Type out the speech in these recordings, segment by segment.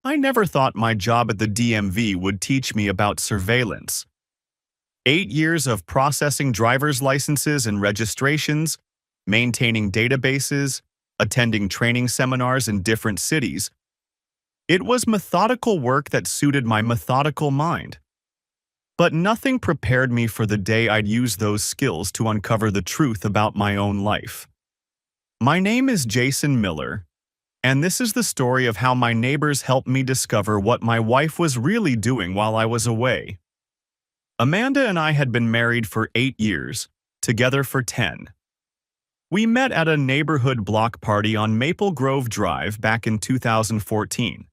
I never thought my job at the DMV would teach me about surveillance. 8 years of processing driver's licenses and registrations, maintaining databases, attending training seminars in different cities. It was methodical work that suited my methodical mind. But nothing prepared me for the day I'd use those skills to uncover the truth about my own life. My name is Jason Miller, and this is the story of how my neighbors helped me discover what my wife was really doing while I was away. Amanda and I had been married for 8 years, together for 10. We met at a neighborhood block party on Maple Grove Drive back in 2014.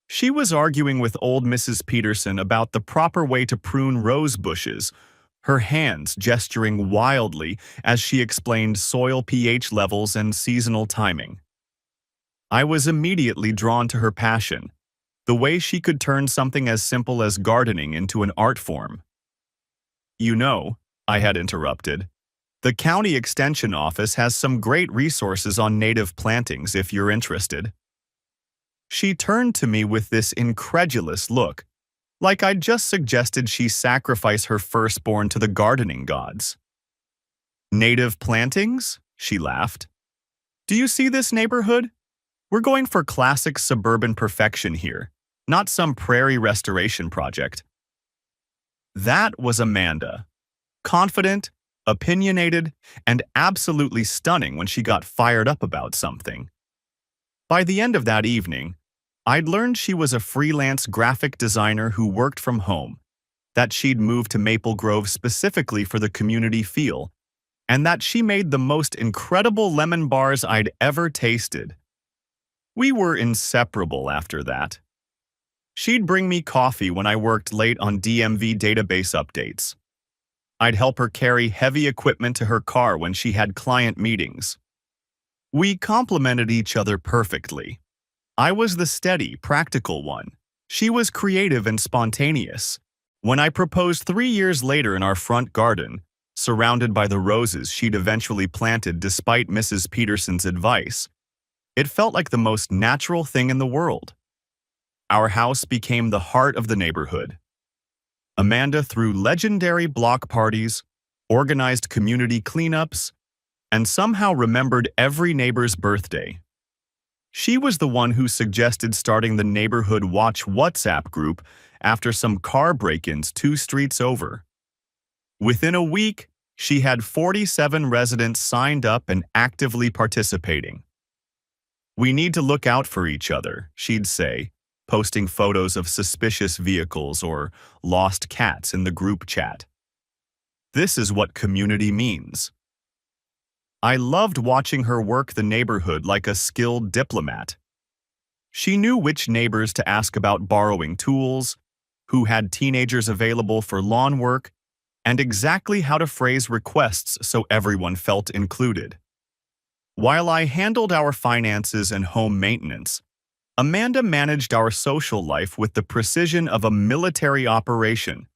She was arguing with old Mrs. Peterson about the proper way to prune rose bushes, her hands gesturing wildly as she explained soil pH levels and seasonal timing. I was immediately drawn to her passion, the way she could turn something as simple as gardening into an art form. You know, I had interrupted, the county extension office has some great resources on native plantings if you're interested. She turned to me with this incredulous look, like I'd just suggested she sacrifice her firstborn to the gardening gods. Native plantings? She laughed. Do you see this neighborhood? We're going for classic suburban perfection here, not some prairie restoration project. That was Amanda. Confident, opinionated, and absolutely stunning when she got fired up about something. By the end of that evening, I'd learned she was a freelance graphic designer who worked from home, that she'd moved to Maple Grove specifically for the community feel, and that she made the most incredible lemon bars I'd ever tasted. We were inseparable after that. She'd bring me coffee when I worked late on DMV database updates. I'd help her carry heavy equipment to her car when she had client meetings. We complemented each other perfectly. I was the steady, practical one. She was creative and spontaneous. When I proposed 3 years later in our front garden, surrounded by the roses she'd eventually planted despite Mrs. Peterson's advice, it felt like the most natural thing in the world. Our house became the heart of the neighborhood. Amanda threw legendary block parties, organized community cleanups, and somehow remembered every neighbor's birthday. She was the one who suggested starting the Neighborhood Watch WhatsApp group after some car break-ins 2 streets over. Within a week, she had 47 residents signed up and actively participating. We need to look out for each other, she'd say, posting photos of suspicious vehicles or lost cats in the group chat. This is what community means. I loved watching her work the neighborhood like a skilled diplomat. She knew which neighbors to ask about borrowing tools, who had teenagers available for lawn work, and exactly how to phrase requests so everyone felt included. While I handled our finances and home maintenance, Amanda managed our social life with the precision of a military operation.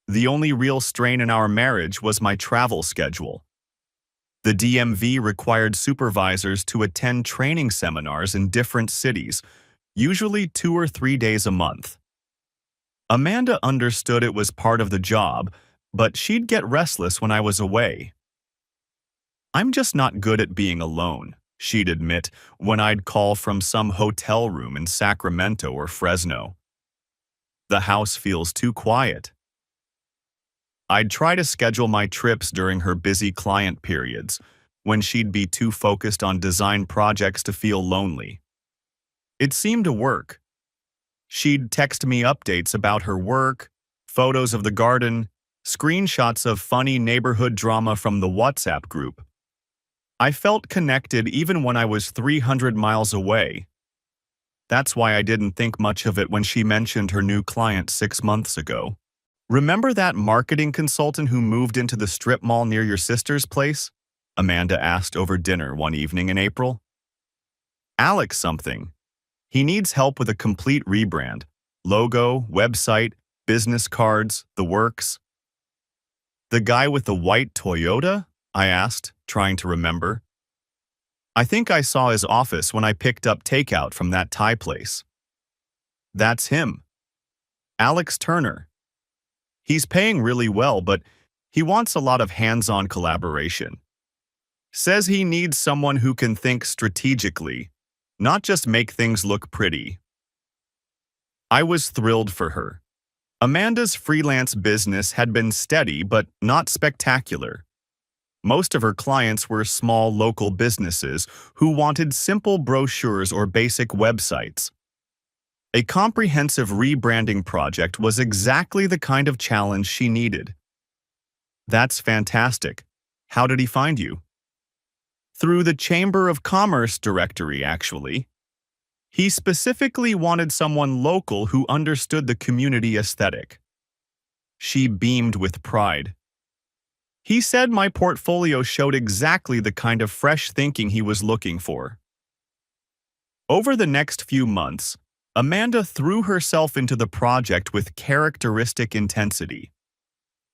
The only real strain in our marriage was my travel schedule. The DMV required supervisors to attend training seminars in different cities, usually 2 or 3 days a month. Amanda understood it was part of the job, but she'd get restless when I was away. I'm just not good at being alone, she'd admit when I'd call from some hotel room in Sacramento or Fresno. The house feels too quiet. I'd try to schedule my trips during her busy client periods, when she'd be too focused on design projects to feel lonely. It seemed to work. She'd text me updates about her work, photos of the garden, screenshots of funny neighborhood drama from the WhatsApp group. I felt connected even when I was 300 miles away. That's why I didn't think much of it when she mentioned her new client 6 months ago. Remember that marketing consultant who moved into the strip mall near your sister's place? Amanda asked over dinner one evening in April. Alex something. He needs help with a complete rebrand. Logo, website, business cards, the works. The guy with the white Toyota? I asked, trying to remember. I think I saw his office when I picked up takeout from that Thai place. That's him, Alex Turner. He's paying really well, but he wants a lot of hands-on collaboration. Says he needs someone who can think strategically, not just make things look pretty. I was thrilled for her. Amanda's freelance business had been steady but not spectacular. Most of her clients were small local businesses who wanted simple brochures or basic websites. A comprehensive rebranding project was exactly the kind of challenge she needed. That's fantastic. How did he find you? Through the Chamber of Commerce directory, actually. He specifically wanted someone local who understood the community aesthetic. She beamed with pride. He said my portfolio showed exactly the kind of fresh thinking he was looking for. Over the next few months, Amanda threw herself into the project with characteristic intensity.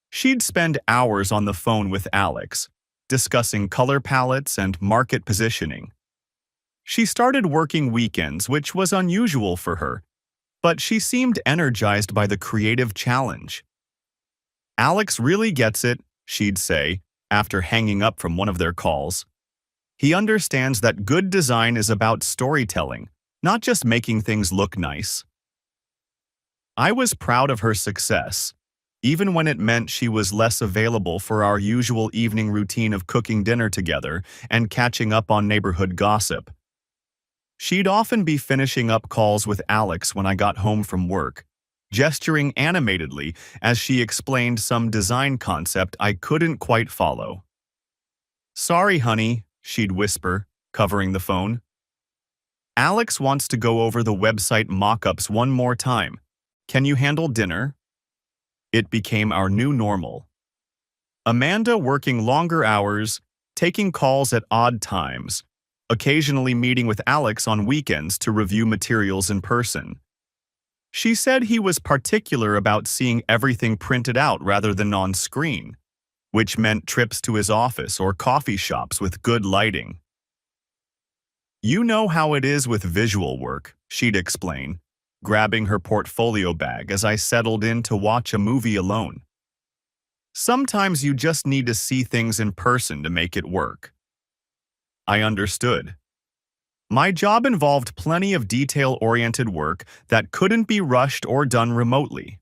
She'd spend hours on the phone with Alex, discussing color palettes and market positioning. She started working weekends, which was unusual for her, but she seemed energized by the creative challenge. Alex really gets it, she'd say, after hanging up from one of their calls. He understands that good design is about storytelling, not just making things look nice. I was proud of her success, even when it meant she was less available for our usual evening routine of cooking dinner together and catching up on neighborhood gossip. She'd often be finishing up calls with Alex when I got home from work, gesturing animatedly as she explained some design concept I couldn't quite follow. "Sorry, honey," she'd whisper, covering the phone. "Alex wants to go over the website mock-ups one more time. Can you handle dinner?" It became our new normal. Amanda working longer hours, taking calls at odd times, occasionally meeting with Alex on weekends to review materials in person. She said he was particular about seeing everything printed out rather than on screen, which meant trips to his office or coffee shops with good lighting. "You know how it is with visual work," she'd explain, grabbing her portfolio bag as I settled in to watch a movie alone. "Sometimes you just need to see things in person to make it work." I understood. My job involved plenty of detail-oriented work that couldn't be rushed or done remotely.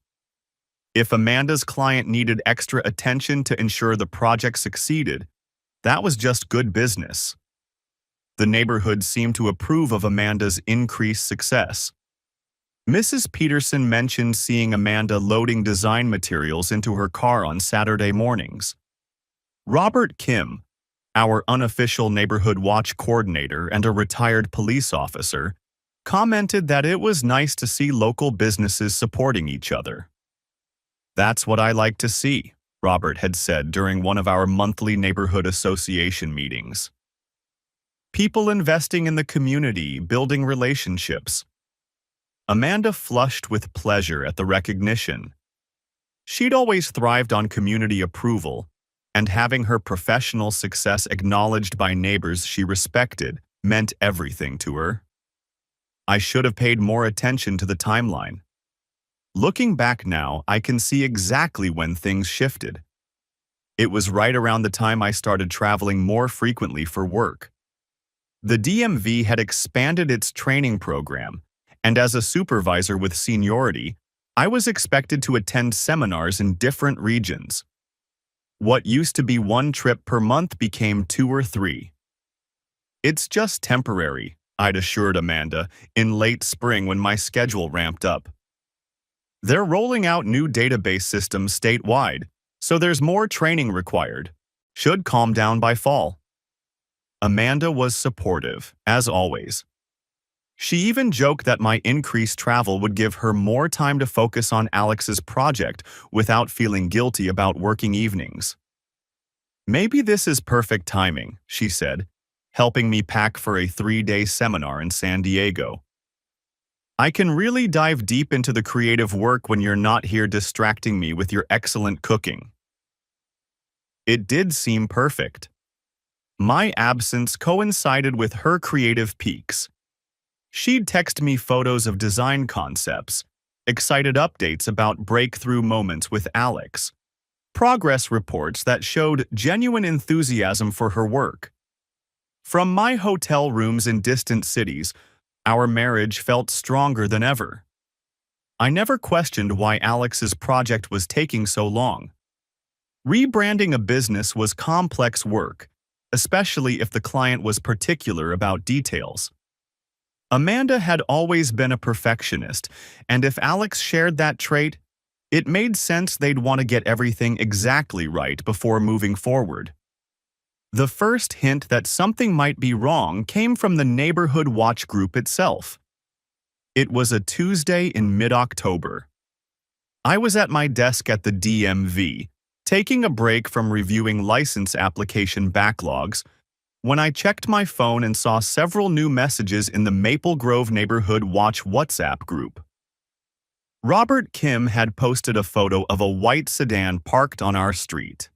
If Amanda's client needed extra attention to ensure the project succeeded, that was just good business. The neighborhood seemed to approve of Amanda's increased success. Mrs. Peterson mentioned seeing Amanda loading design materials into her car on Saturday mornings. Robert Kim, our unofficial neighborhood watch coordinator and a retired police officer, commented that it was nice to see local businesses supporting each other. "That's what I like to see," Robert had said during one of our monthly neighborhood association meetings. "People investing in the community, building relationships." Amanda flushed with pleasure at the recognition. She'd always thrived on community approval, and having her professional success acknowledged by neighbors she respected meant everything to her. I should have paid more attention to the timeline. Looking back now, I can see exactly when things shifted. It was right around the time I started traveling more frequently for work. The DMV had expanded its training program, and as a supervisor with seniority, I was expected to attend seminars in different regions. What used to be one trip per month became 2 or 3. "It's just temporary," I'd assured Amanda in late spring when my schedule ramped up. "They're rolling out new database systems statewide, so there's more training required. Should calm down by fall." Amanda was supportive, as always. She even joked that my increased travel would give her more time to focus on Alex's project without feeling guilty about working evenings. "Maybe this is perfect timing," she said, helping me pack for a 3-day seminar in San Diego. "I can really dive deep into the creative work when you're not here distracting me with your excellent cooking." It did seem perfect. My absence coincided with her creative peaks. She'd text me photos of design concepts, excited updates about breakthrough moments with Alex, progress reports that showed genuine enthusiasm for her work. From my hotel rooms in distant cities, our marriage felt stronger than ever. I never questioned why Alex's project was taking so long. Rebranding a business was complex work, especially if the client was particular about details. Amanda had always been a perfectionist, and if Alex shared that trait, it made sense they'd want to get everything exactly right before moving forward. The first hint that something might be wrong came from the neighborhood watch group itself. It was a Tuesday in mid-October. I was at my desk at the DMV, taking a break from reviewing license application backlogs, when I checked my phone and saw several new messages in the Maple Grove Neighborhood Watch WhatsApp group. Robert Kim had posted a photo of a white sedan parked on our street.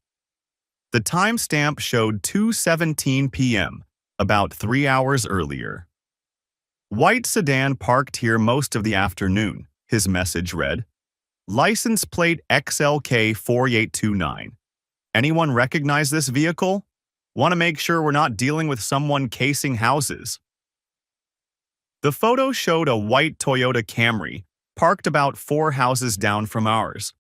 The timestamp showed 2:17 p.m., about 3 hours earlier. "White sedan parked here most of the afternoon," his message read. "License plate XLK 4829. Anyone recognize this vehicle? Want to make sure we're not dealing with someone casing houses." The photo showed a white Toyota Camry, parked about 4 houses down from ours.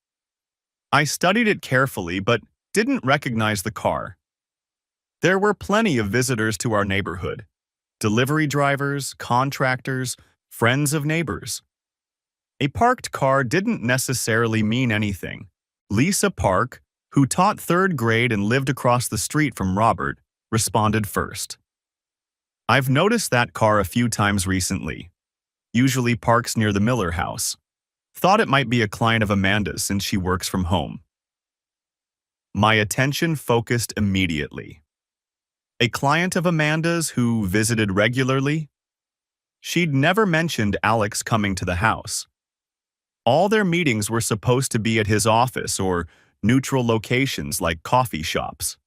I studied it carefully but didn't recognize the car. There were plenty of visitors to our neighborhood: delivery drivers, contractors, friends of neighbors. A parked car didn't necessarily mean anything. Lisa Park, who taught 3rd grade and lived across the street from Robert, responded first. "I've noticed that car a few times recently. Usually parks near the Miller house. Thought it might be a client of Amanda's since she works from home." My attention focused immediately. A client of Amanda's who visited regularly? She'd never mentioned Alex coming to the house. All their meetings were supposed to be at his office or neutral locations like coffee shops.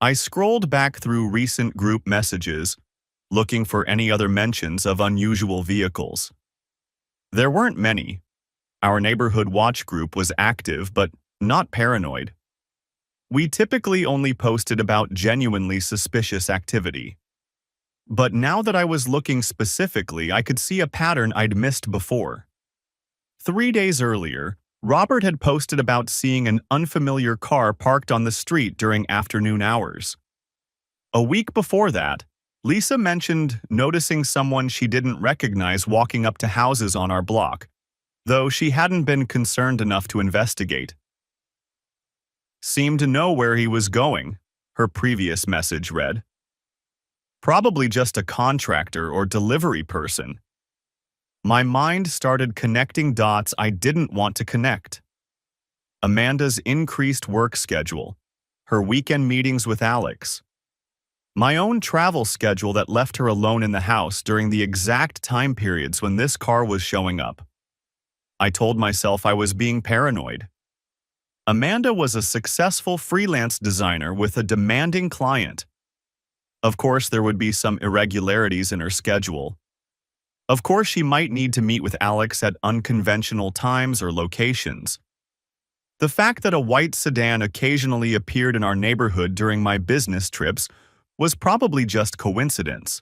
I scrolled back through recent group messages, looking for any other mentions of unusual vehicles. There weren't many. Our neighborhood watch group was active but not paranoid. We typically only posted about genuinely suspicious activity. But now that I was looking specifically, I could see a pattern I'd missed before. 3 days earlier, Robert had posted about seeing an unfamiliar car parked on the street during afternoon hours. A week before that, Lisa mentioned noticing someone she didn't recognize walking up to houses on our block, though she hadn't been concerned enough to investigate. "Seemed to know where he was going," her previous message read. Probably just a contractor or delivery person. My mind started connecting dots I didn't want to connect. Amanda's increased work schedule, her weekend meetings with Alex, my own travel schedule that left her alone in the house during the exact time periods when this car was showing up. I told myself I was being paranoid. Amanda was a successful freelance designer with a demanding client. Of course, there would be some irregularities in her schedule. Of course, she might need to meet with Alex at unconventional times or locations. The fact that a white sedan occasionally appeared in our neighborhood during my business trips was probably just coincidence.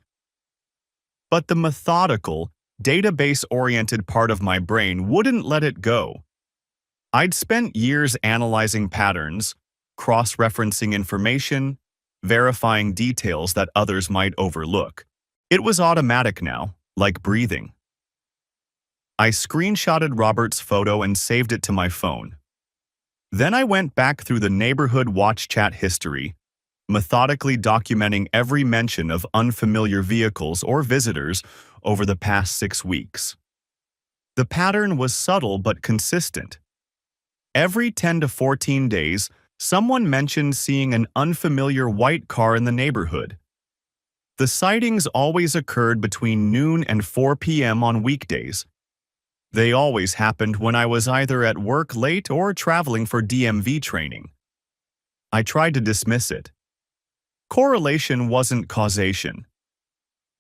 But the methodical, database-oriented part of my brain wouldn't let it go. I'd spent years analyzing patterns, cross-referencing information, verifying details that others might overlook. It was automatic now, like breathing. I screenshotted Robert's photo and saved it to my phone. Then I went back through the neighborhood watch chat history, methodically documenting every mention of unfamiliar vehicles or visitors over the past 6 weeks. The pattern was subtle but consistent. Every 10 to 14 days, someone mentioned seeing an unfamiliar white car in the neighborhood. The sightings always occurred between noon and 4 p.m. on weekdays. They always happened when I was either at work late or traveling for DMV training. I tried to dismiss it. Correlation wasn't causation.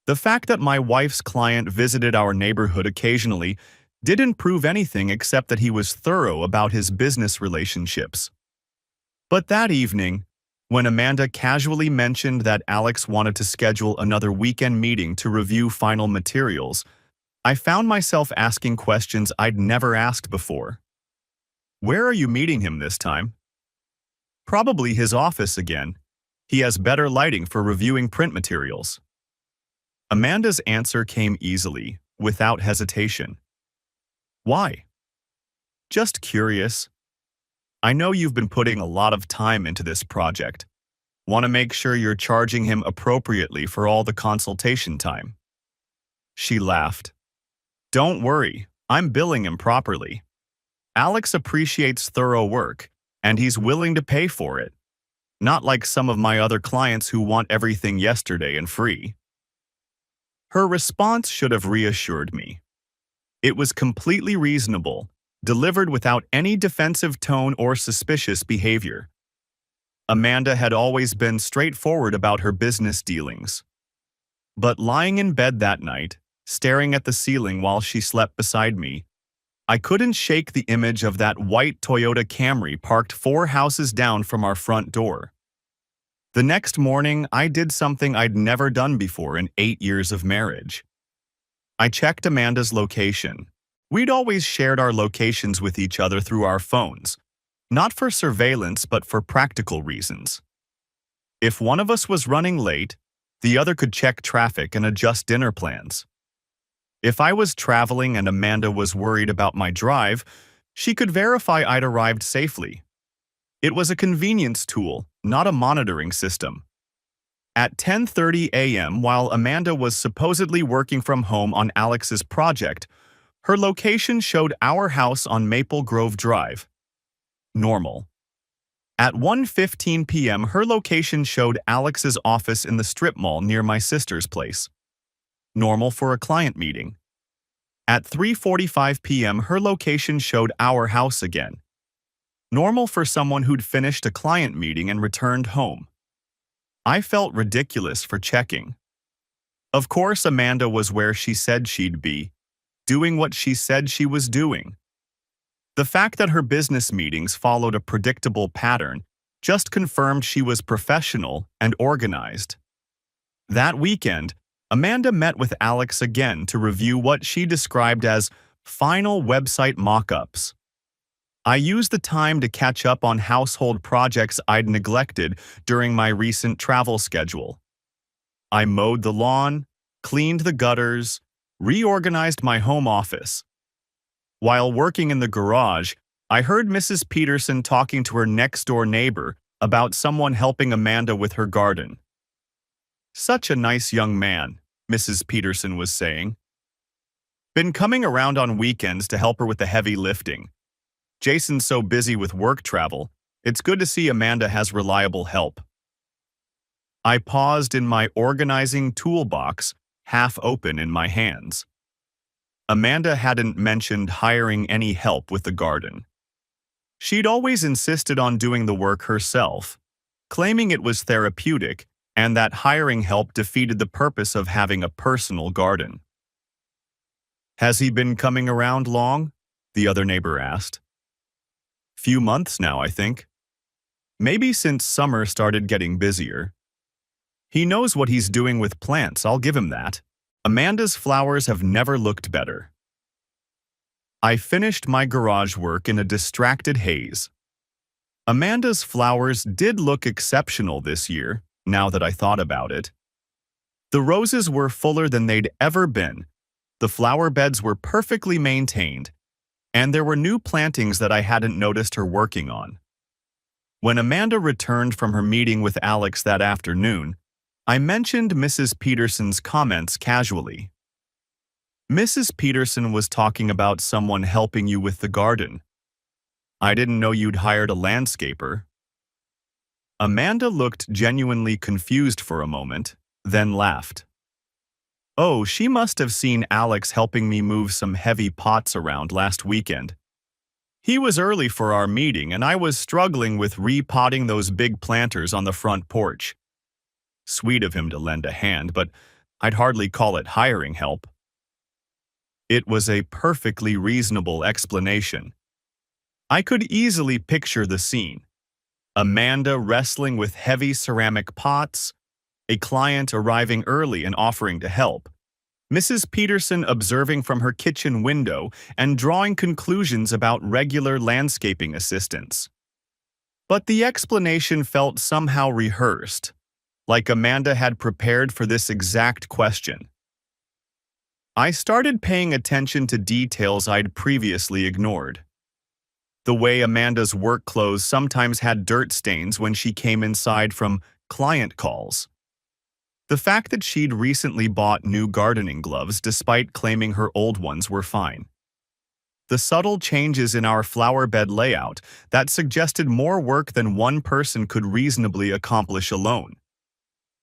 The fact that my wife's client visited our neighborhood occasionally didn't prove anything except that he was thorough about his business relationships. But that evening, when Amanda casually mentioned that Alex wanted to schedule another weekend meeting to review final materials, I found myself asking questions I'd never asked before. Where are you meeting him this time? Probably his office again. He has better lighting for reviewing print materials. Amanda's answer came easily, without hesitation. Why? Just curious. I know you've been putting a lot of time into this project. Want to make sure you're charging him appropriately for all the consultation time. She laughed. Don't worry, I'm billing him properly. Alex appreciates thorough work, and he's willing to pay for it. Not like some of my other clients who want everything yesterday and free. Her response should have reassured me. It was completely reasonable, delivered without any defensive tone or suspicious behavior. Amanda had always been straightforward about her business dealings. But lying in bed that night, staring at the ceiling while she slept beside me, I couldn't shake the image of that white Toyota Camry parked 4 houses down from our front door. The next morning, I did something I'd never done before in 8 years of marriage. I checked Amanda's location. We'd always shared our locations with each other through our phones, not for surveillance but for practical reasons. If one of us was running late, the other could check traffic and adjust dinner plans. If I was traveling and Amanda was worried about my drive, she could verify I'd arrived safely. It was a convenience tool, not a monitoring system. At 10:30 a.m., while Amanda was supposedly working from home on Alex's project, her location showed our house on Maple Grove Drive. Normal. At 1:15 p.m., her location showed Alex's office in the strip mall near my sister's place. Normal for a client meeting. At 3:45 p.m., her location showed our house again. Normal for someone who'd finished a client meeting and returned home. I felt ridiculous for checking. Of course, Amanda was where she said she'd be, doing what she said she was doing. The fact that her business meetings followed a predictable pattern just confirmed she was professional and organized. That weekend, Amanda met with Alex again to review what she described as final website mock-ups. I used the time to catch up on household projects I'd neglected during my recent travel schedule. I mowed the lawn, cleaned the gutters, reorganized my home office. While working in the garage, I heard Mrs. Peterson talking to her next-door neighbor about someone helping Amanda with her garden. Such a nice young man, Mrs. Peterson was saying. Been coming around on weekends to help her with the heavy lifting. Jason's so busy with work travel, it's good to see Amanda has reliable help. I paused in my organizing toolbox, half open in my hands. Amanda hadn't mentioned hiring any help with the garden. She'd always insisted on doing the work herself, claiming it was therapeutic and that hiring help defeated the purpose of having a personal garden. Has he been coming around long? The other neighbor asked. Few months now, I think. Maybe since summer started getting busier. He knows what he's doing with plants, I'll give him that. Amanda's flowers have never looked better. I finished my garage work in a distracted haze. Amanda's flowers did look exceptional this year, now that I thought about it. The roses were fuller than they'd ever been, the flower beds were perfectly maintained, and there were new plantings that I hadn't noticed her working on. When Amanda returned from her meeting with Alex that afternoon, I mentioned Mrs. Peterson's comments casually. Mrs. Peterson was talking about someone helping you with the garden. I didn't know you'd hired a landscaper. Amanda looked genuinely confused for a moment, then laughed. Oh, she must have seen Alex helping me move some heavy pots around last weekend. He was early for our meeting and I was struggling with repotting those big planters on the front porch. Sweet of him to lend a hand, but I'd hardly call it hiring help. It was a perfectly reasonable explanation. I could easily picture the scene. Amanda wrestling with heavy ceramic pots, a client arriving early and offering to help, Mrs. Peterson observing from her kitchen window and drawing conclusions about regular landscaping assistants. But the explanation felt somehow rehearsed, like Amanda had prepared for this exact question. I started paying attention to details I'd previously ignored. The way Amanda's work clothes sometimes had dirt stains when she came inside from client calls. The fact that she'd recently bought new gardening gloves despite claiming her old ones were fine. The subtle changes in our flower bed layout that suggested more work than one person could reasonably accomplish alone.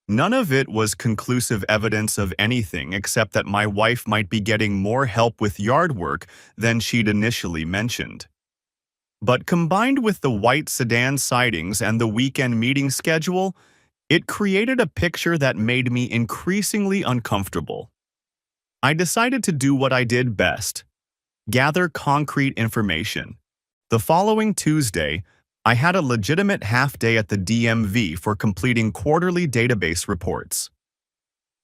None of it was conclusive evidence of anything except that my wife might be getting more help with yard work than she'd initially mentioned. But combined with the white sedan sidings and the weekend meeting schedule, it created a picture that made me increasingly uncomfortable. I decided to do what I did best: gather concrete information. The following Tuesday, I had a legitimate half-day at the DMV for completing quarterly database reports.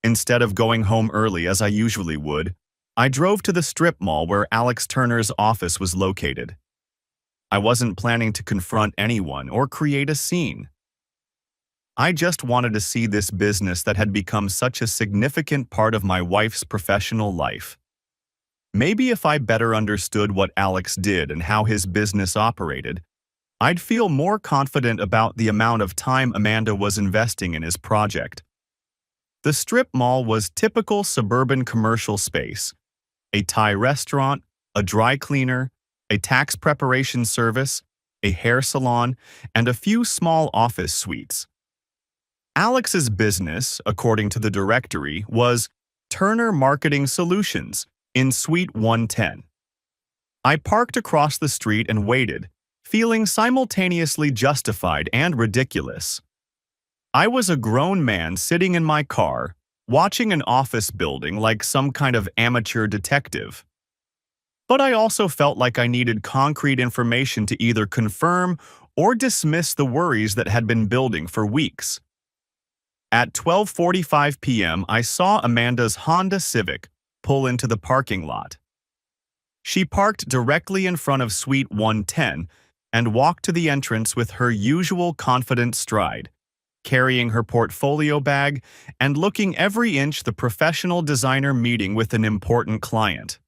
Instead of going home early as I usually would, I drove to the strip mall where Alex Turner's office was located. I wasn't planning to confront anyone or create a scene. I just wanted to see this business that had become such a significant part of my wife's professional life. Maybe if I better understood what Alex did and how his business operated, I'd feel more confident about the amount of time Amanda was investing in his project. The strip mall was typical suburban commercial space: a Thai restaurant, a dry cleaner, a tax preparation service, a hair salon, and a few small office suites. Alex's business, according to the directory, was Turner Marketing Solutions in Suite 110. I parked across the street and waited, feeling simultaneously justified and ridiculous. I was a grown man sitting in my car, watching an office building like some kind of amateur detective. But I also felt like I needed concrete information to either confirm or dismiss the worries that had been building for weeks. At 12:45 p.m., I saw Amanda's Honda Civic pull into the parking lot. She parked directly in front of Suite 110 and walked to the entrance with her usual confident stride, carrying her portfolio bag and looking every inch the professional designer meeting with an important client.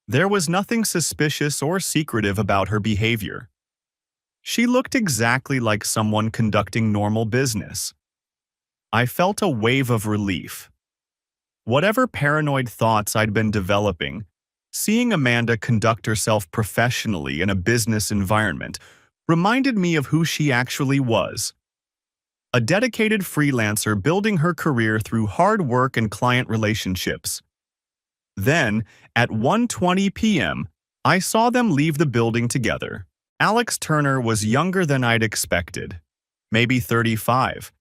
There was nothing suspicious or secretive about her behavior. She looked exactly like someone conducting normal business. I felt a wave of relief. Whatever paranoid thoughts I'd been developing, seeing Amanda conduct herself professionally in a business environment reminded me of who she actually was: a dedicated freelancer building her career through hard work and client relationships. Then, at 1:20 p.m., I saw them leave the building together. Alex Turner was younger than I'd expected, maybe 35,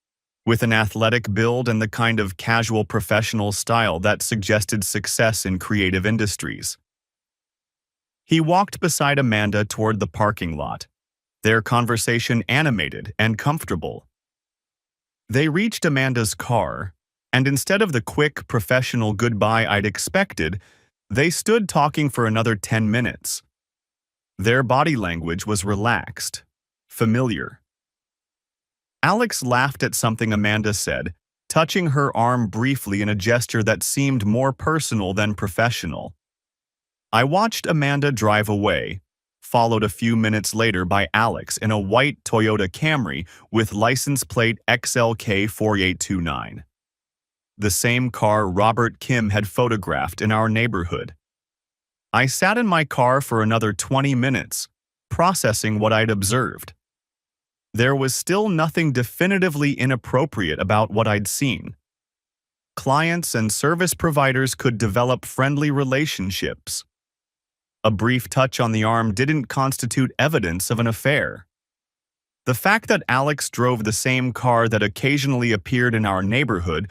with an athletic build and the kind of casual professional style that suggested success in creative industries. He walked beside Amanda toward the parking lot, their conversation animated and comfortable. They reached Amanda's car, and instead of the quick, professional goodbye I'd expected, they stood talking for another 10 minutes. Their body language was relaxed, familiar. Alex laughed at something Amanda said, touching her arm briefly in a gesture that seemed more personal than professional. I watched Amanda drive away, followed a few minutes later by Alex in a white Toyota Camry with license plate XLK4829. The same car Robert Kim had photographed in our neighborhood. I sat in my car for another 20 minutes, processing what I'd observed. There was still nothing definitively inappropriate about what I'd seen. Clients and service providers could develop friendly relationships. A brief touch on the arm didn't constitute evidence of an affair. The fact that Alex drove the same car that occasionally appeared in our neighborhood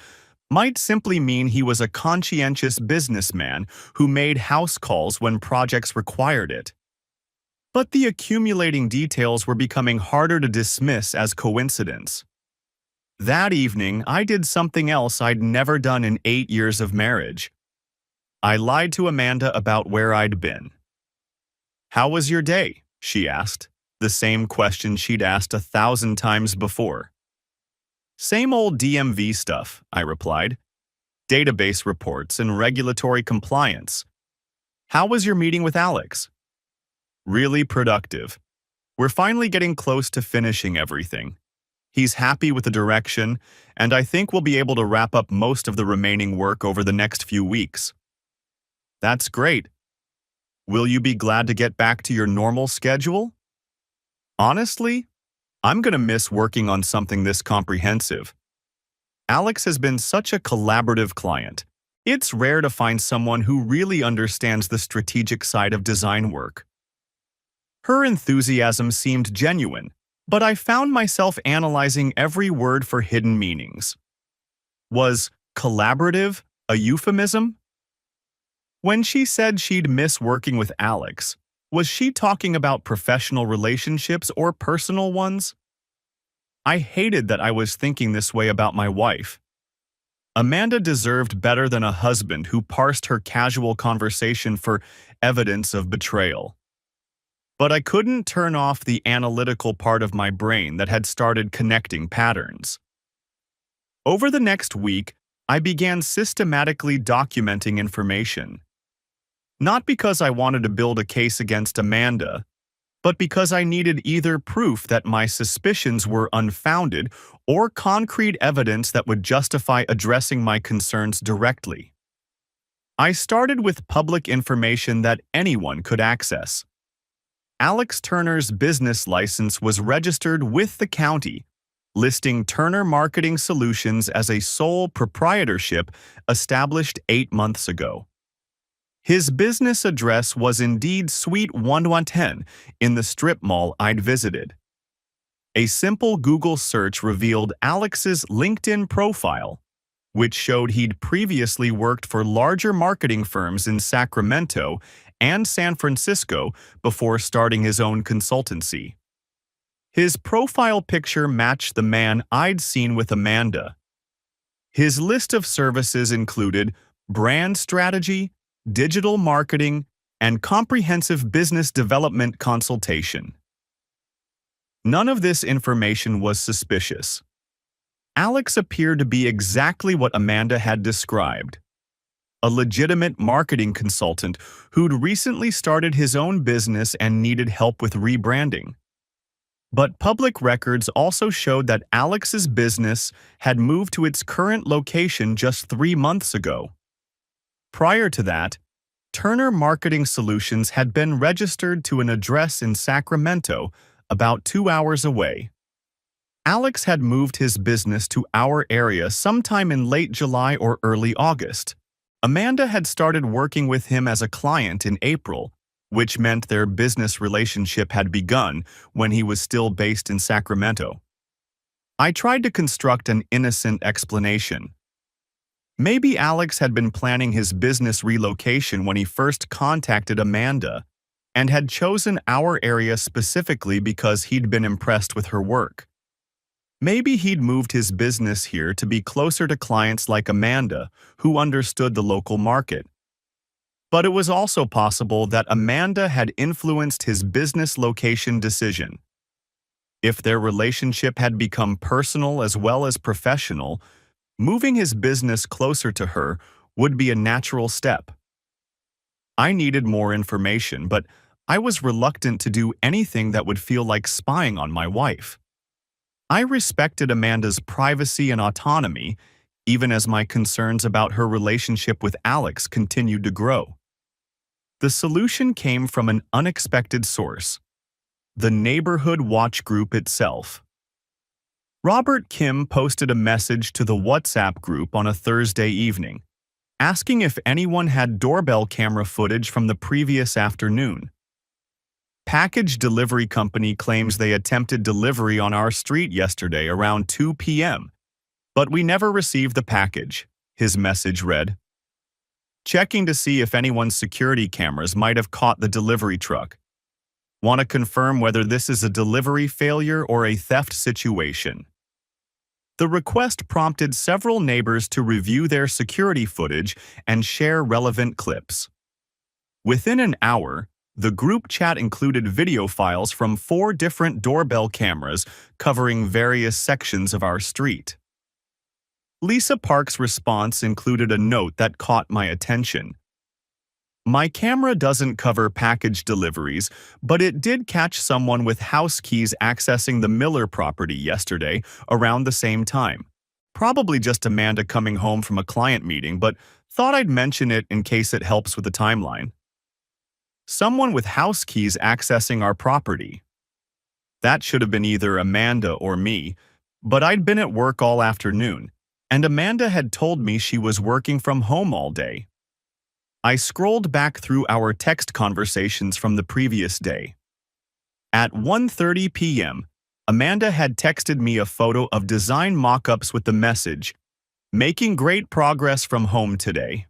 might simply mean he was a conscientious businessman who made house calls when projects required it. But the accumulating details were becoming harder to dismiss as coincidence. That evening, I did something else I'd never done in 8 years of marriage. I lied to Amanda about where I'd been. "How was your day?" she asked, the same question she'd asked 1,000 times before. "Same old DMV stuff," I replied. "Database reports and regulatory compliance." "How was your meeting with Alex?" "Really productive. We're finally getting close to finishing everything. He's happy with the direction, and I think we'll be able to wrap up most of the remaining work over the next few weeks." "That's great. Will you be glad to get back to your normal schedule?" "Honestly, I'm going to miss working on something this comprehensive. Alex has been such a collaborative client. It's rare to find someone who really understands the strategic side of design work." Her enthusiasm seemed genuine, but I found myself analyzing every word for hidden meanings. Was collaborative a euphemism? When she said she'd miss working with Alex, was she talking about professional relationships or personal ones? I hated that I was thinking this way about my wife. Amanda deserved better than a husband who parsed her casual conversation for evidence of betrayal. But I couldn't turn off the analytical part of my brain that had started connecting patterns. Over the next week, I began systematically documenting information. Not because I wanted to build a case against Amanda, but because I needed either proof that my suspicions were unfounded or concrete evidence that would justify addressing my concerns directly. I started with public information that anyone could access. Alex Turner's business license was registered with the county, listing Turner Marketing Solutions as a sole proprietorship established 8 months ago. His business address was indeed Suite 1110 in the strip mall I'd visited. A simple Google search revealed Alex's LinkedIn profile, which showed he'd previously worked for larger marketing firms in Sacramento and San Francisco before starting his own consultancy. His profile picture matched the man I'd seen with Amanda. His list of services included brand strategy, digital marketing, and comprehensive business development consultation. None of this information was suspicious. Alex appeared to be exactly what Amanda had described: a legitimate marketing consultant who'd recently started his own business and needed help with rebranding. But public records also showed that Alex's business had moved to its current location just 3 months ago. Prior to that, Turner Marketing Solutions had been registered to an address in Sacramento, about 2 hours away. Alex had moved his business to our area sometime in late July or early August. Amanda had started working with him as a client in April, which meant their business relationship had begun when he was still based in Sacramento. I tried to construct an innocent explanation. Maybe Alex had been planning his business relocation when he first contacted Amanda, and had chosen our area specifically because he'd been impressed with her work. Maybe he'd moved his business here to be closer to clients like Amanda, who understood the local market. But it was also possible that Amanda had influenced his business location decision. If their relationship had become personal as well as professional, moving his business closer to her would be a natural step. I needed more information, but I was reluctant to do anything that would feel like spying on my wife. I respected Amanda's privacy and autonomy, even as my concerns about her relationship with Alex continued to grow. The solution came from an unexpected source: the neighborhood watch group itself. Robert Kim posted a message to the WhatsApp group on a Thursday evening, asking if anyone had doorbell camera footage from the previous afternoon. Package delivery company claims they attempted delivery on our street yesterday around 2 p.m., but we never received the package. His message read, checking to see if anyone's security cameras might have caught the delivery truck. Want to confirm whether this is a delivery failure or a theft situation. The request prompted several neighbors to review their security footage and share relevant clips. Within an hour, the group chat included video files from 4 different doorbell cameras covering various sections of our street. Lisa Park's response included a note that caught my attention. My camera doesn't cover package deliveries, but it did catch someone with house keys accessing the Miller property yesterday around the same time. Probably just Amanda coming home from a client meeting, but thought I'd mention it in case it helps with the timeline. Someone with house keys accessing our property. That should have been either Amanda or me, but I'd been at work all afternoon, and Amanda had told me she was working from home all day. I scrolled back through our text conversations from the previous day. At 1:30 p.m., Amanda had texted me a photo of design mock-ups with the message, making great progress from home today.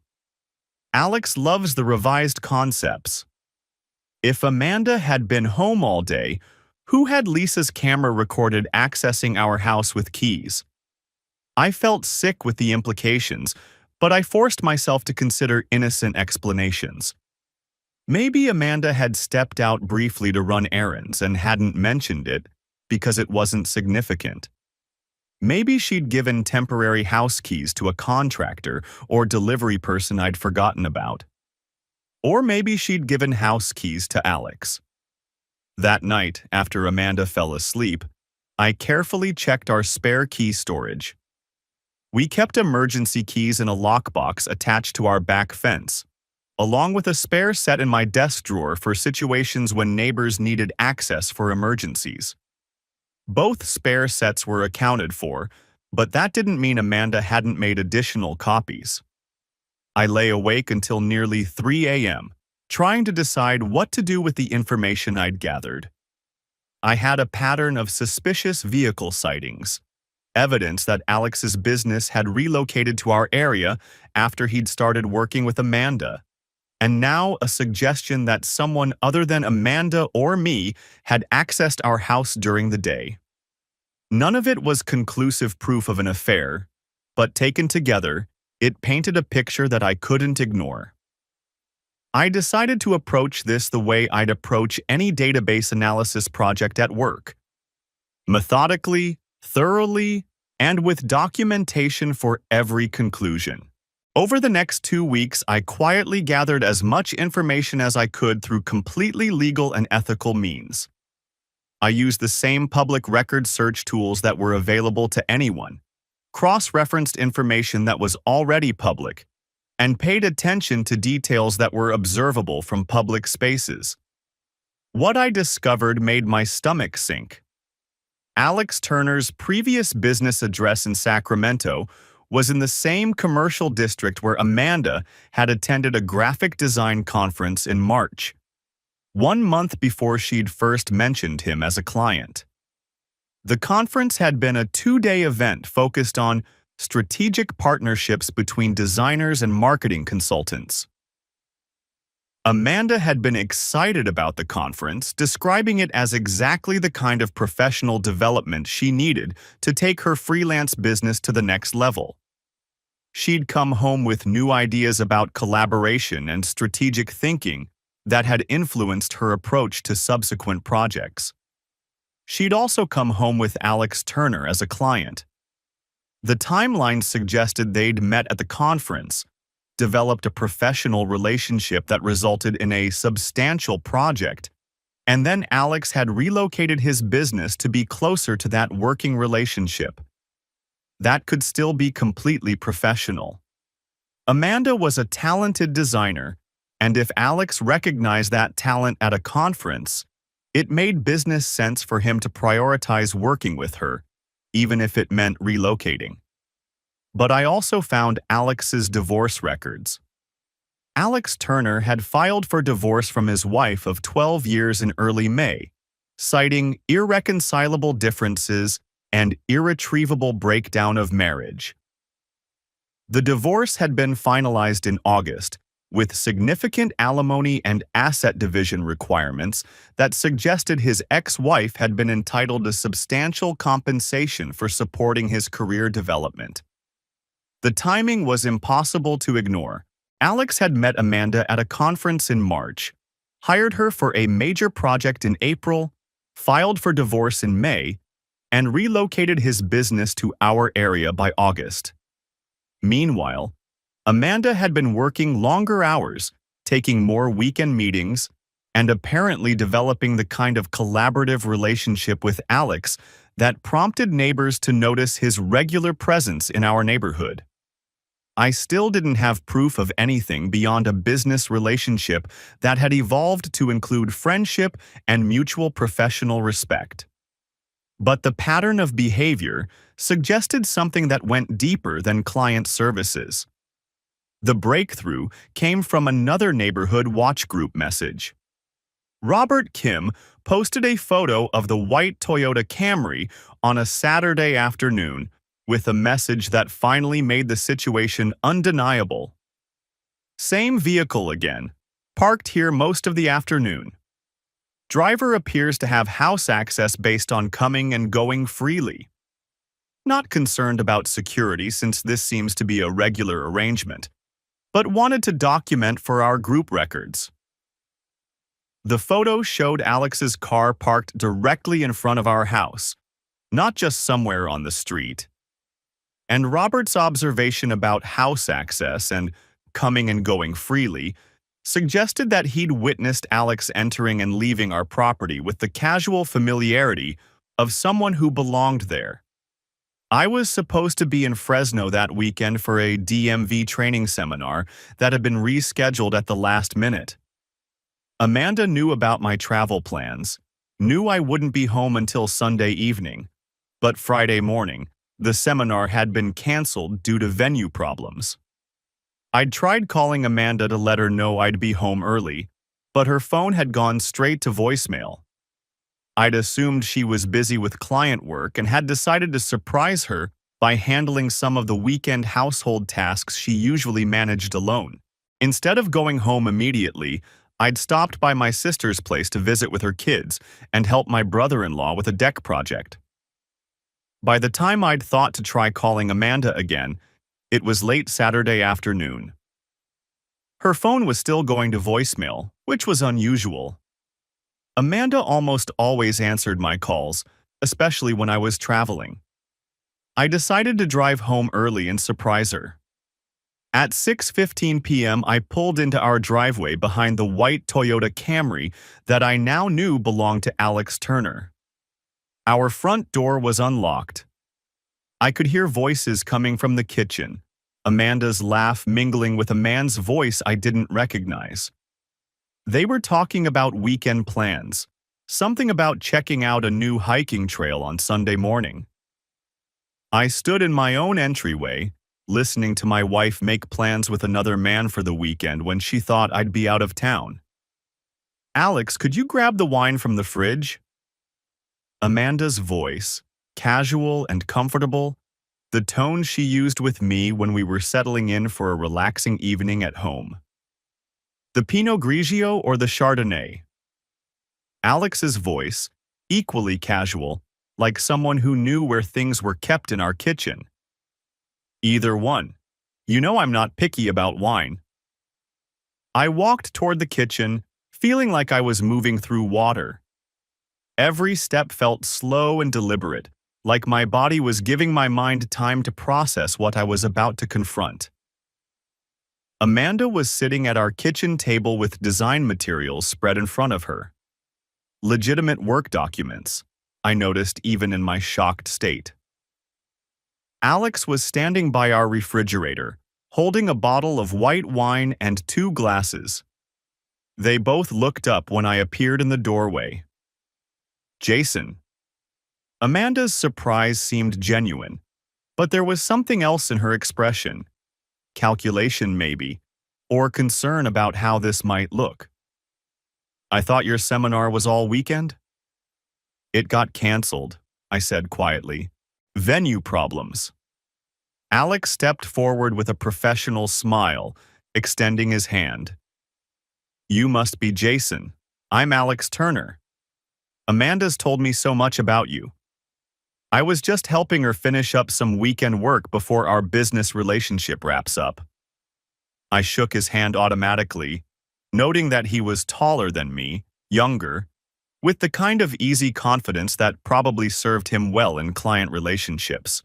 Alex loves the revised concepts. If Amanda had been home all day, who had Lisa's camera recorded accessing our house with keys? I felt sick with the implications, but I forced myself to consider innocent explanations. Maybe Amanda had stepped out briefly to run errands and hadn't mentioned it because it wasn't significant. Maybe she'd given temporary house keys to a contractor or delivery person I'd forgotten about. Or maybe she'd given house keys to Alex. That night, after Amanda fell asleep, I carefully checked our spare key storage. We kept emergency keys in a lockbox attached to our back fence, along with a spare set in my desk drawer for situations when neighbors needed access for emergencies. Both spare sets were accounted for, but that didn't mean Amanda hadn't made additional copies. I lay awake until nearly 3 a.m., trying to decide what to do with the information I'd gathered. I had a pattern of suspicious vehicle sightings, evidence that Alex's business had relocated to our area after he'd started working with Amanda, and now a suggestion that someone other than Amanda or me had accessed our house during the day. None of it was conclusive proof of an affair, but taken together, it painted a picture that I couldn't ignore. I decided to approach this the way I'd approach any database analysis project at work. Methodically, thoroughly, and with documentation for every conclusion. Over the next 2 weeks, I quietly gathered as much information as I could through completely legal and ethical means. I used the same public record search tools that were available to anyone, cross-referenced information that was already public, and paid attention to details that were observable from public spaces. What I discovered made my stomach sink. Alex Turner's previous business address in Sacramento was in the same commercial district where Amanda had attended a graphic design conference in March, 1 month before she'd first mentioned him as a client. The conference had been a 2-day event focused on strategic partnerships between designers and marketing consultants. Amanda had been excited about the conference, describing it as exactly the kind of professional development she needed to take her freelance business to the next level. She'd come home with new ideas about collaboration and strategic thinking that had influenced her approach to subsequent projects. She'd also come home with Alex Turner as a client. The timeline suggested they'd met at the conference, developed a professional relationship that resulted in a substantial project, and then Alex had relocated his business to be closer to that working relationship. That could still be completely professional. Amanda was a talented designer, and if Alex recognized that talent at a conference, it made business sense for him to prioritize working with her, even if it meant relocating. But I also found Alex's divorce records. Alex Turner had filed for divorce from his wife of 12 years in early May, citing irreconcilable differences and irretrievable breakdown of marriage. The divorce had been finalized in August, with significant alimony and asset division requirements that suggested his ex-wife had been entitled to substantial compensation for supporting his career development. The timing was impossible to ignore. Alex had met Amanda at a conference in March, hired her for a major project in April, filed for divorce in May, and relocated his business to our area by August. Meanwhile, Amanda had been working longer hours, taking more weekend meetings, and apparently developing the kind of collaborative relationship with Alex that prompted neighbors to notice his regular presence in our neighborhood. I still didn't have proof of anything beyond a business relationship that had evolved to include friendship and mutual professional respect. But the pattern of behavior suggested something that went deeper than client services. The breakthrough came from another neighborhood watch group message. Robert Kim posted a photo of the white Toyota Camry on a Saturday afternoon with a message that finally made the situation undeniable. Same vehicle again, parked here most of the afternoon. Driver appears to have house access based on coming and going freely. Not concerned about security since this seems to be a regular arrangement, but wanted to document for our group records. The photo showed Alex's car parked directly in front of our house, not just somewhere on the street. And Robert's observation about house access and coming and going freely suggested that he'd witnessed Alex entering and leaving our property with the casual familiarity of someone who belonged there. I was supposed to be in Fresno that weekend for a DMV training seminar that had been rescheduled at the last minute. Amanda knew about my travel plans, knew I wouldn't be home until Sunday evening, but Friday morning, the seminar had been canceled due to venue problems. I'd tried calling Amanda to let her know I'd be home early, but her phone had gone straight to voicemail. I'd assumed she was busy with client work and had decided to surprise her by handling some of the weekend household tasks she usually managed alone. Instead of going home immediately, I'd stopped by my sister's place to visit with her kids and help my brother-in-law with a deck project. By the time I'd thought to try calling Amanda again, it was late Saturday afternoon. Her phone was still going to voicemail, which was unusual. Amanda almost always answered my calls, especially when I was traveling. I decided to drive home early and surprise her. At 6:15 p.m., I pulled into our driveway behind the white Toyota Camry that I now knew belonged to Alex Turner. Our front door was unlocked. I could hear voices coming from the kitchen, Amanda's laugh mingling with a man's voice I didn't recognize. They were talking about weekend plans, something about checking out a new hiking trail on Sunday morning. I stood in my own entryway, listening to my wife make plans with another man for the weekend when she thought I'd be out of town. "Alex, could you grab the wine from the fridge?" Amanda's voice, casual and comfortable, the tone she used with me when we were settling in for a relaxing evening at home. "The Pinot Grigio or the Chardonnay?" Alex's voice, equally casual, like someone who knew where things were kept in our kitchen. "Either one. You know I'm not picky about wine." I walked toward the kitchen, feeling like I was moving through water. Every step felt slow and deliberate, like my body was giving my mind time to process what I was about to confront. Amanda was sitting at our kitchen table with design materials spread in front of her. Legitimate work documents, I noticed even in my shocked state. Alex was standing by our refrigerator, holding a bottle of white wine and 2 glasses. They both looked up when I appeared in the doorway. "Jason." Amanda's surprise seemed genuine, but there was something else in her expression. Calculation, maybe, or concern about how this might look. "I thought your seminar was all weekend?" "It got canceled," I said quietly. "Venue problems." Alex stepped forward with a professional smile, extending his hand. You must be Jason. I'm Alex Turner. Amanda's told me so much about you. I was just helping her finish up some weekend work before our business relationship wraps up. I shook his hand automatically, noting that he was taller than me, younger, with the kind of easy confidence that probably served him well in client relationships.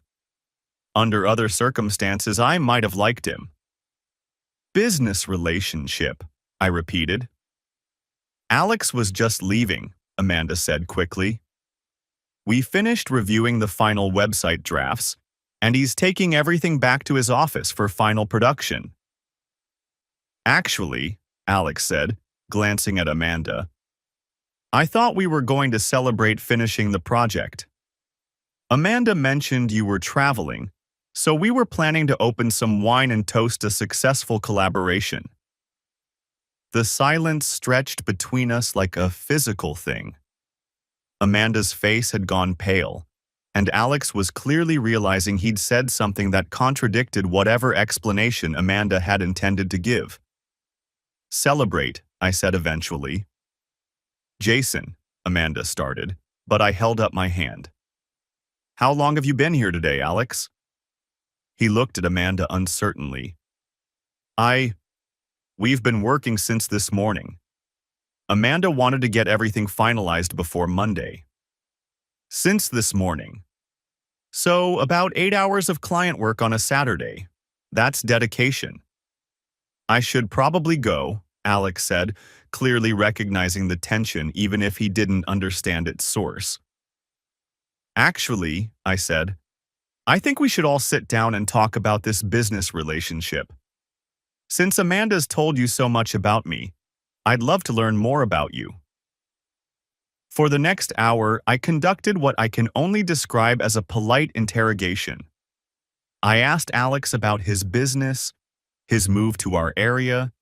Under other circumstances, I might have liked him. Business relationship, I repeated. Alex was just leaving, Amanda said quickly. We finished reviewing the final website drafts, and he's taking everything back to his office for final production. Actually, Alex said, glancing at Amanda, I thought we were going to celebrate finishing the project. Amanda mentioned you were traveling, so we were planning to open some wine and toast a successful collaboration. The silence stretched between us like a physical thing. Amanda's face had gone pale, and Alex was clearly realizing he'd said something that contradicted whatever explanation Amanda had intended to give. Celebrate, I said eventually. Jason, Amanda started, but I held up my hand. How long have you been here today, Alex? He looked at Amanda uncertainly. We've been working since this morning. Amanda wanted to get everything finalized before Monday. Since this morning. So, about 8 hours of client work on a Saturday. That's dedication. I should probably go, Alex said, clearly recognizing the tension even if he didn't understand its source. Actually, I said, I think we should all sit down and talk about this business relationship. Since Amanda's told you so much about me, I'd love to learn more about you. For the next hour, I conducted what I can only describe as a polite interrogation. I asked Alex about his business, his move to our area,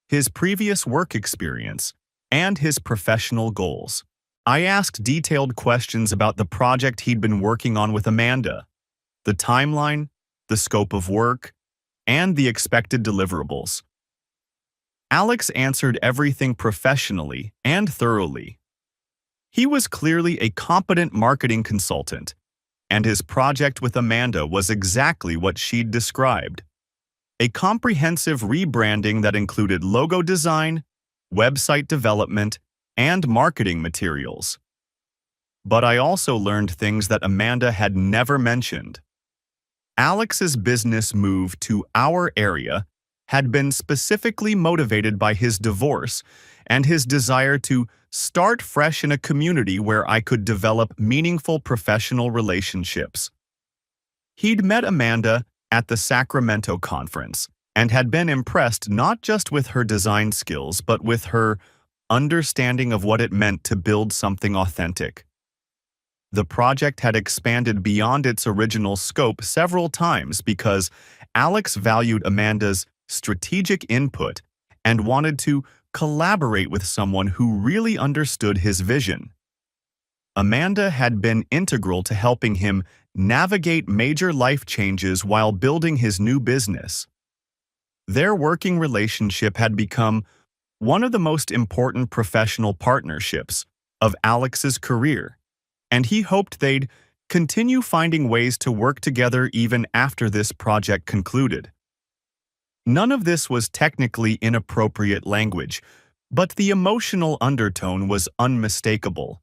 his previous work experience, and his professional goals. I asked detailed questions about the project he'd been working on with Amanda, the timeline, the scope of work, and the expected deliverables. Alex answered everything professionally and thoroughly. He was clearly a competent marketing consultant, and his project with Amanda was exactly what she'd described. A comprehensive rebranding that included logo design, website development, and marketing materials. But I also learned things that Amanda had never mentioned. Alex's business move to our area had been specifically motivated by his divorce and his desire to start fresh in a community where I could develop meaningful professional relationships. He'd met Amanda at the Sacramento conference and had been impressed not just with her design skills but with her understanding of what it meant to build something authentic. The project had expanded beyond its original scope several times because Alex valued Amanda's strategic input and wanted to collaborate with someone who really understood his vision. Amanda had been integral to helping him navigate major life changes while building his new business. Their working relationship had become one of the most important professional partnerships of Alex's career, and he hoped they'd continue finding ways to work together even after this project concluded. None of this was technically inappropriate language, but the emotional undertone was unmistakable.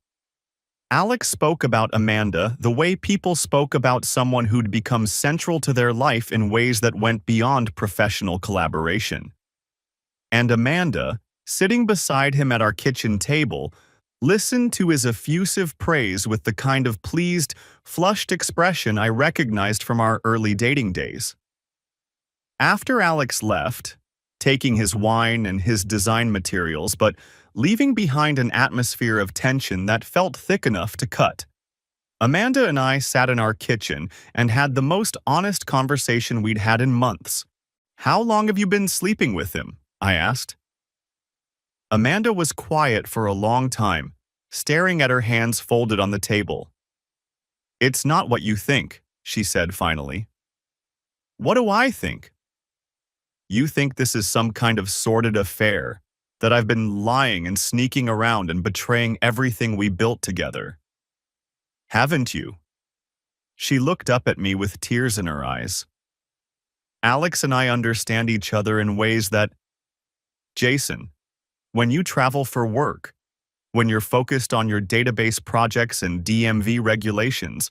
Alex spoke about Amanda the way people spoke about someone who'd become central to their life in ways that went beyond professional collaboration. And Amanda, sitting beside him at our kitchen table, listened to his effusive praise with the kind of pleased, flushed expression I recognized from our early dating days. After Alex left, taking his wine and his design materials, but leaving behind an atmosphere of tension that felt thick enough to cut, Amanda and I sat in our kitchen and had the most honest conversation we'd had in months. How long have you been sleeping with him? I asked. Amanda was quiet for a long time, staring at her hands folded on the table. It's not what you think, she said finally. What do I think? You think this is some kind of sordid affair, that I've been lying and sneaking around and betraying everything we built together. Haven't you? She looked up at me with tears in her eyes. Alex and I understand each other in ways that, Jason, when you travel for work, when you're focused on your database projects and DMV regulations,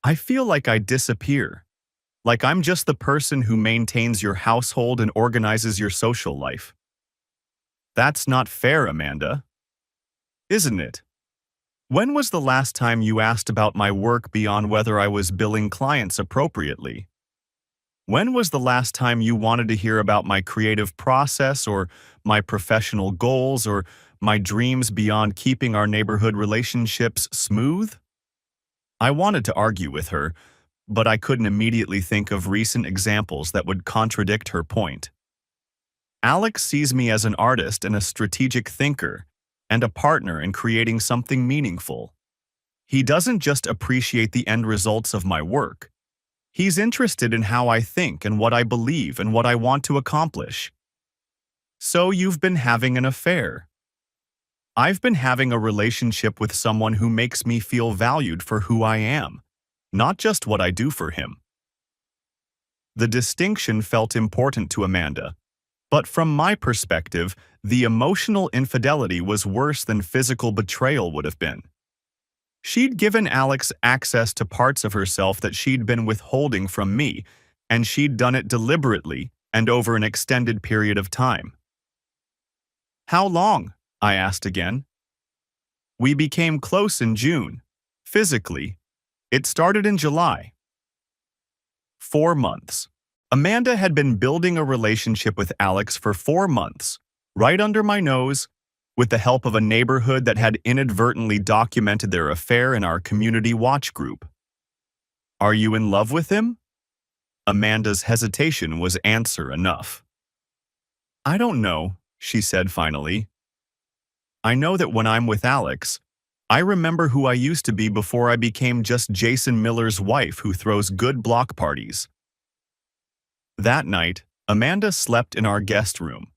I feel like I disappear. Like I'm just the person who maintains your household and organizes your social life. That's not fair, Amanda. Isn't it? When was the last time you asked about my work beyond whether I was billing clients appropriately? When was the last time you wanted to hear about my creative process or my professional goals or my dreams beyond keeping our neighborhood relationships smooth? I wanted to argue with her, but I couldn't immediately think of recent examples that would contradict her point. Alex sees me as an artist and a strategic thinker, and a partner in creating something meaningful. He doesn't just appreciate the end results of my work. He's interested in how I think and what I believe and what I want to accomplish. So you've been having an affair. I've been having a relationship with someone who makes me feel valued for who I am, not just what I do for him. The distinction felt important to Amanda, but from my perspective, the emotional infidelity was worse than physical betrayal would have been. She'd given Alex access to parts of herself that she'd been withholding from me, and she'd done it deliberately and over an extended period of time. How long? I asked again. We became close in June. Physically, it started in July. 4 months. Amanda had been building a relationship with Alex for 4 months, right under my nose, with the help of a neighborhood that had inadvertently documented their affair in our community watch group. Are you in love with him? Amanda's hesitation was answer enough. I don't know, she said finally. I know that when I'm with Alex, I remember who I used to be before I became just Jason Miller's wife who throws good block parties. That night, Amanda slept in our guest room.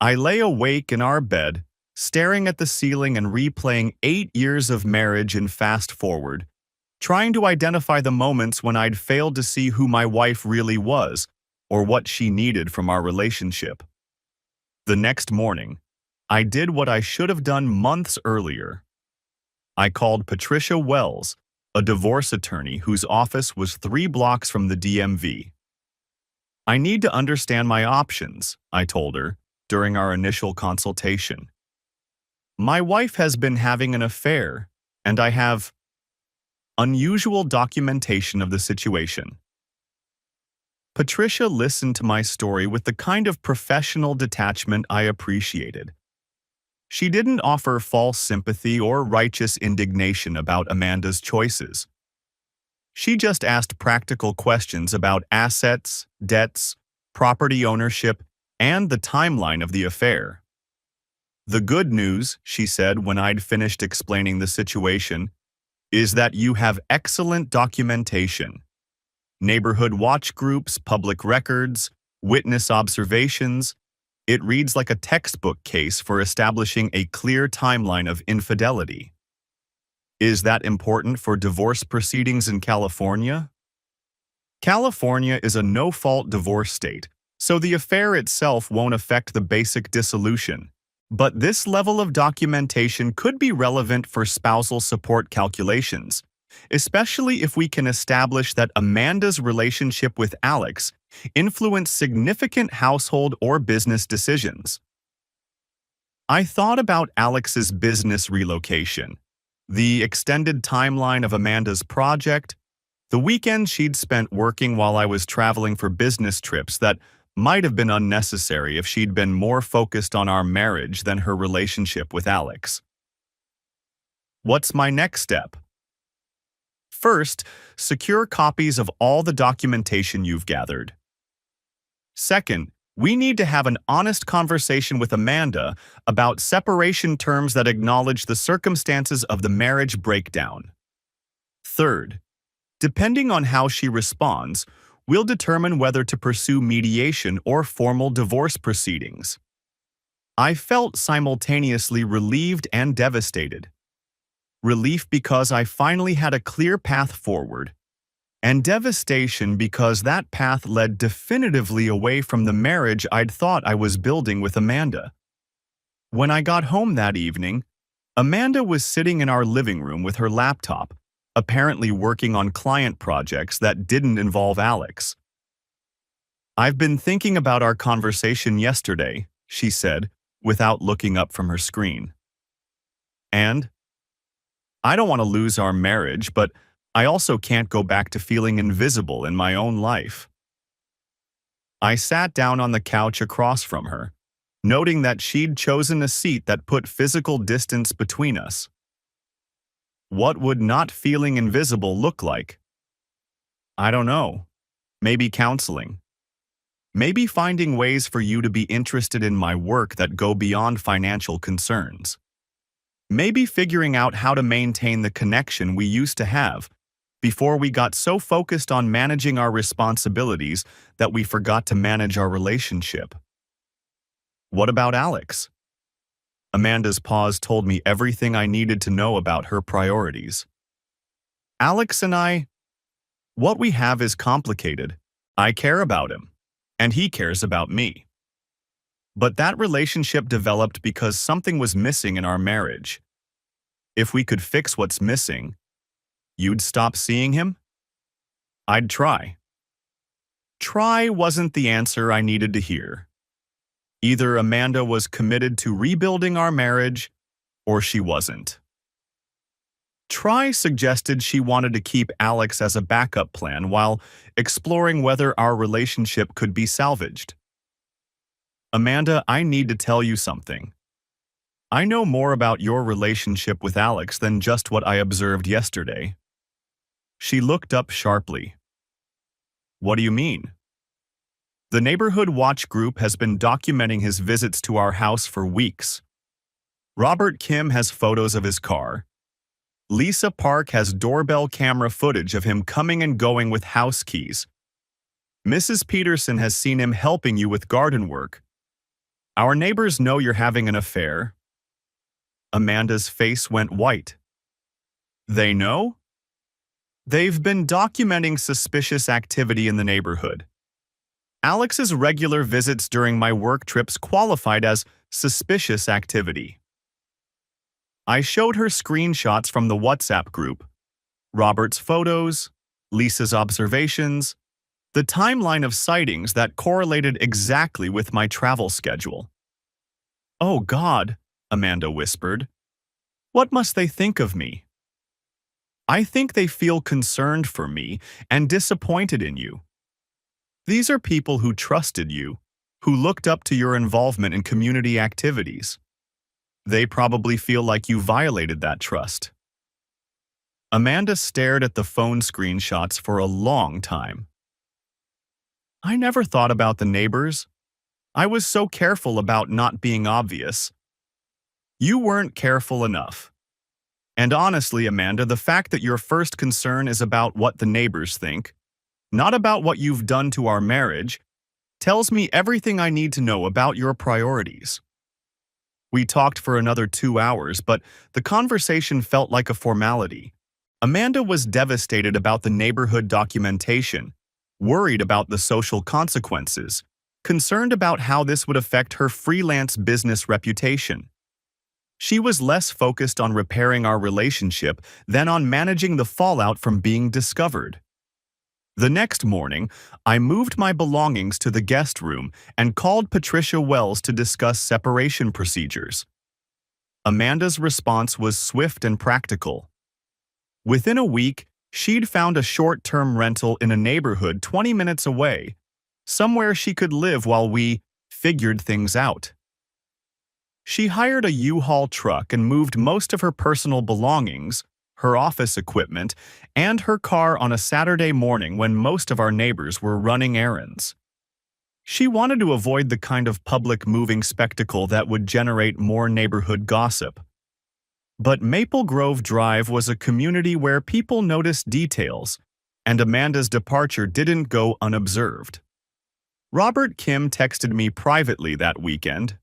I lay awake in our bed, staring at the ceiling and replaying 8 years of marriage in fast forward, trying to identify the moments when I'd failed to see who my wife really was or what she needed from our relationship. The next morning, I did what I should have done months earlier. I called Patricia Wells, a divorce attorney whose office was 3 blocks from the DMV. I need to understand my options, I told her during our initial consultation. My wife has been having an affair, and I have unusual documentation of the situation. Patricia listened to my story with the kind of professional detachment I appreciated. She didn't offer false sympathy or righteous indignation about Amanda's choices. She just asked practical questions about assets, debts, property ownership, and the timeline of the affair. The good news, she said when I'd finished explaining the situation, is that you have excellent documentation. Neighborhood watch groups, public records, witness observations. It reads like a textbook case for establishing a clear timeline of infidelity. Is that important for divorce proceedings in California? California is a no-fault divorce state, so the affair itself won't affect the basic dissolution. But this level of documentation could be relevant for spousal support calculations, especially if we can establish that Amanda's relationship with Alex influenced significant household or business decisions. I thought about Alex's business relocation, the extended timeline of Amanda's project, the weekend she'd spent working while I was traveling for business trips that might have been unnecessary if she'd been more focused on our marriage than her relationship with Alex. What's my next step? First, secure copies of all the documentation you've gathered. Second, we need to have an honest conversation with Amanda about separation terms that acknowledge the circumstances of the marriage breakdown. Third, depending on how she responds, We'll determine whether to pursue mediation or formal divorce proceedings. I felt simultaneously relieved and devastated. Relief because I finally had a clear path forward, and devastation because that path led definitively away from the marriage I'd thought I was building with Amanda. When I got home that evening, Amanda was sitting in our living room with her laptop, apparently working on client projects that didn't involve Alex. "I've been thinking about our conversation yesterday," she said, without looking up from her screen. "And I don't want to lose our marriage, but I also can't go back to feeling invisible in my own life." I sat down on the couch across from her, noting that she'd chosen a seat that put physical distance between us. What would not feeling invisible look like? I don't know. Maybe counseling. Maybe finding ways for you to be interested in my work that go beyond financial concerns. Maybe figuring out how to maintain the connection we used to have before we got so focused on managing our responsibilities that we forgot to manage our relationship. What about Alex? Amanda's pause told me everything I needed to know about her priorities. Alex and I, what we have is complicated. I care about him, and he cares about me. But that relationship developed because something was missing in our marriage. If we could fix what's missing, you'd stop seeing him? I'd try. Try wasn't the answer I needed to hear. Either Amanda was committed to rebuilding our marriage, or she wasn't. Try suggested she wanted to keep Alex as a backup plan while exploring whether our relationship could be salvaged. Amanda, I need to tell you something. I know more about your relationship with Alex than just what I observed yesterday. She looked up sharply. What do you mean? The Neighborhood Watch Group has been documenting his visits to our house for weeks. Robert Kim has photos of his car. Lisa Park has doorbell camera footage of him coming and going with house keys. Mrs. Peterson has seen him helping you with garden work. Our neighbors know you're having an affair. Amanda's face went white. They know? They've been documenting suspicious activity in the neighborhood. Alex's regular visits during my work trips qualified as suspicious activity. I showed her screenshots from the WhatsApp group, Robert's photos, Lisa's observations, the timeline of sightings that correlated exactly with my travel schedule. "Oh God," Amanda whispered. "What must they think of me?" "I think they feel concerned for me and disappointed in you. These are people who trusted you, who looked up to your involvement in community activities. They probably feel like you violated that trust." Amanda stared at the phone screenshots for a long time. "I never thought about the neighbors. I was so careful about not being obvious." "You weren't careful enough. And honestly, Amanda, the fact that your first concern is about what the neighbors think, not about what you've done to our marriage, tells me everything I need to know about your priorities." We talked for another 2 hours, but the conversation felt like a formality. Amanda was devastated about the neighborhood documentation, worried about the social consequences, concerned about how this would affect her freelance business reputation. She was less focused on repairing our relationship than on managing the fallout from being discovered. The next morning, I moved my belongings to the guest room and called Patricia Wells to discuss separation procedures. Amanda's response was swift and practical. Within a week, she'd found a short-term rental in a neighborhood 20 minutes away, somewhere she could live while we figured things out. She hired a U-Haul truck and moved most of her personal belongings, her office equipment, and her car on a Saturday morning when most of our neighbors were running errands. She wanted to avoid the kind of public moving spectacle that would generate more neighborhood gossip. But Maple Grove Drive was a community where people noticed details, and Amanda's departure didn't go unobserved. Robert Kim texted me privately that weekend.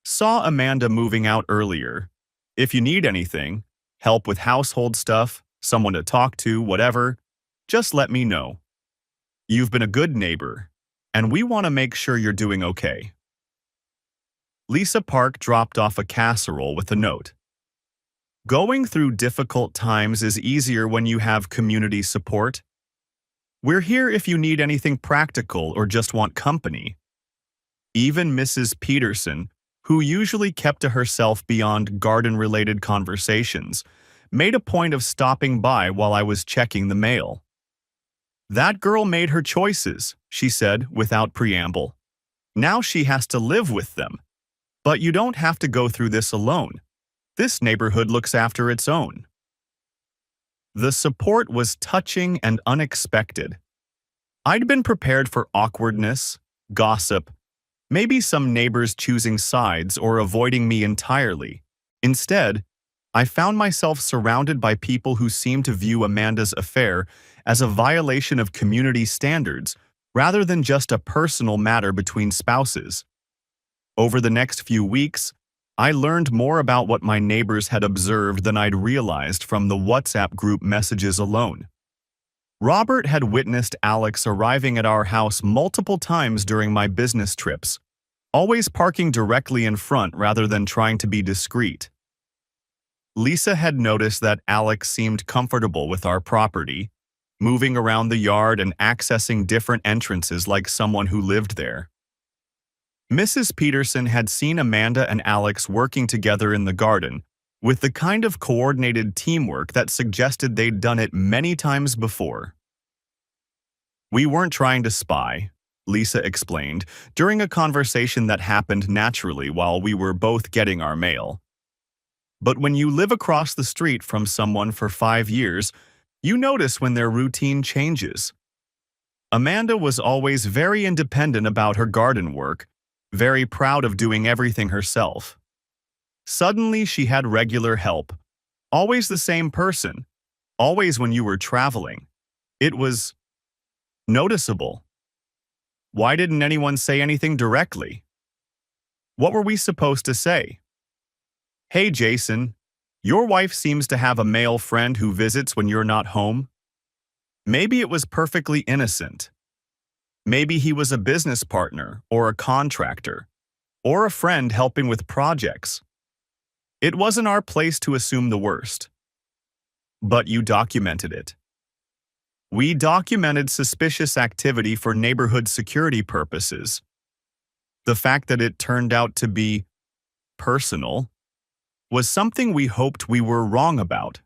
Saw Amanda moving out earlier. If you need anything, help with household stuff, someone to talk to, whatever, just let me know. You've been a good neighbor, and we want to make sure you're doing okay. Lisa Park dropped off a casserole with a note. Going through difficult times is easier when you have community support. We're here if you need anything practical or just want company. Even Mrs. Peterson, who usually kept to herself beyond garden-related conversations, made a point of stopping by while I was checking the mail. That girl made her choices, she said without preamble. Now she has to live with them. But you don't have to go through this alone. This neighborhood looks after its own. The support was touching and unexpected. I'd been prepared for awkwardness, gossip, maybe some neighbors choosing sides or avoiding me entirely. Instead, I found myself surrounded by people who seemed to view Amanda's affair as a violation of community standards rather than just a personal matter between spouses. Over the next few weeks, I learned more about what my neighbors had observed than I'd realized from the WhatsApp group messages alone. Robert had witnessed Alex arriving at our house multiple times during my business trips, always parking directly in front rather than trying to be discreet. Lisa had noticed that Alex seemed comfortable with our property, moving around the yard and accessing different entrances like someone who lived there. Mrs. Peterson had seen Amanda and Alex working together in the garden, with the kind of coordinated teamwork that suggested they'd done it many times before. We weren't trying to spy, Lisa explained, during a conversation that happened naturally while we were both getting our mail. But when you live across the street from someone for 5 years, you notice when their routine changes. Amanda was always very independent about her garden work, very proud of doing everything herself. Suddenly she had regular help, always the same person, always when you were traveling. It was noticeable. Why didn't anyone say anything directly? What were we supposed to say? Hey Jason, your wife seems to have a male friend who visits when you're not home. Maybe it was perfectly innocent. Maybe he was a business partner or a contractor, or a friend helping with projects. It wasn't our place to assume the worst. But you documented it. We documented suspicious activity for neighborhood security purposes. The fact that it turned out to be personal was something we hoped we were wrong about.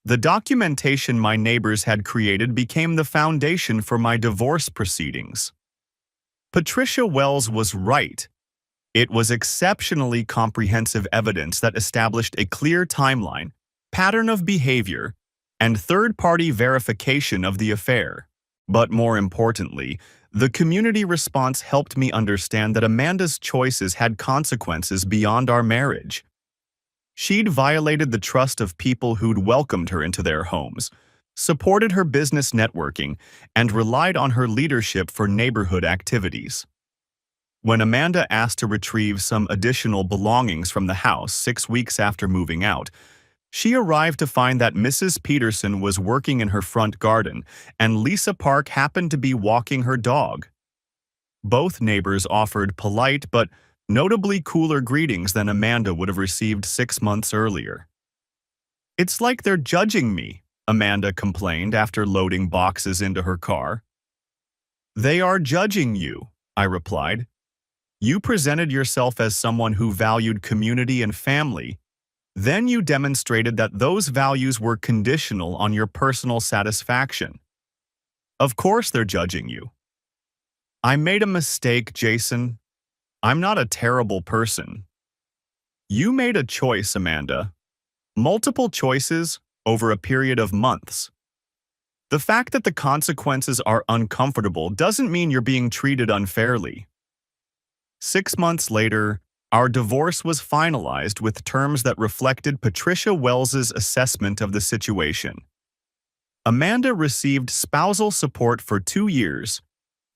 The documentation my neighbors had created became the foundation for my divorce proceedings. Patricia Wells was right. It was exceptionally comprehensive evidence that established a clear timeline, pattern of behavior, and third-party verification of the affair. But more importantly, the community response helped me understand that Amanda's choices had consequences beyond our marriage. She'd violated the trust of people who'd welcomed her into their homes, supported her business networking, and relied on her leadership for neighborhood activities. When Amanda asked to retrieve some additional belongings from the house 6 weeks after moving out, she arrived to find that Mrs. Peterson was working in her front garden and Lisa Park happened to be walking her dog. Both neighbors offered polite but notably cooler greetings than Amanda would have received 6 months earlier. It's like they're judging me, Amanda complained after loading boxes into her car. They are judging you, I replied. You presented yourself as someone who valued community and family. Then you demonstrated that those values were conditional on your personal satisfaction. Of course they're judging you. I made a mistake, Jason. I'm not a terrible person. You made a choice, Amanda. Multiple choices over a period of months. The fact that the consequences are uncomfortable doesn't mean you're being treated unfairly. 6 months later, our divorce was finalized with terms that reflected Patricia Wells's assessment of the situation. Amanda received spousal support for 2 years,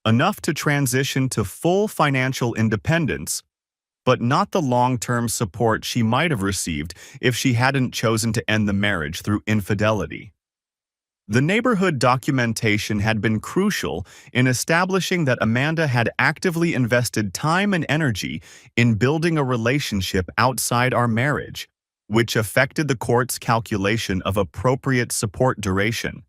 enough to transition to full financial independence, but not the long-term support she might have received if she hadn't chosen to end the marriage through infidelity. The neighborhood documentation had been crucial in establishing that Amanda had actively invested time and energy in building a relationship outside our marriage, which affected the court's calculation of appropriate support duration.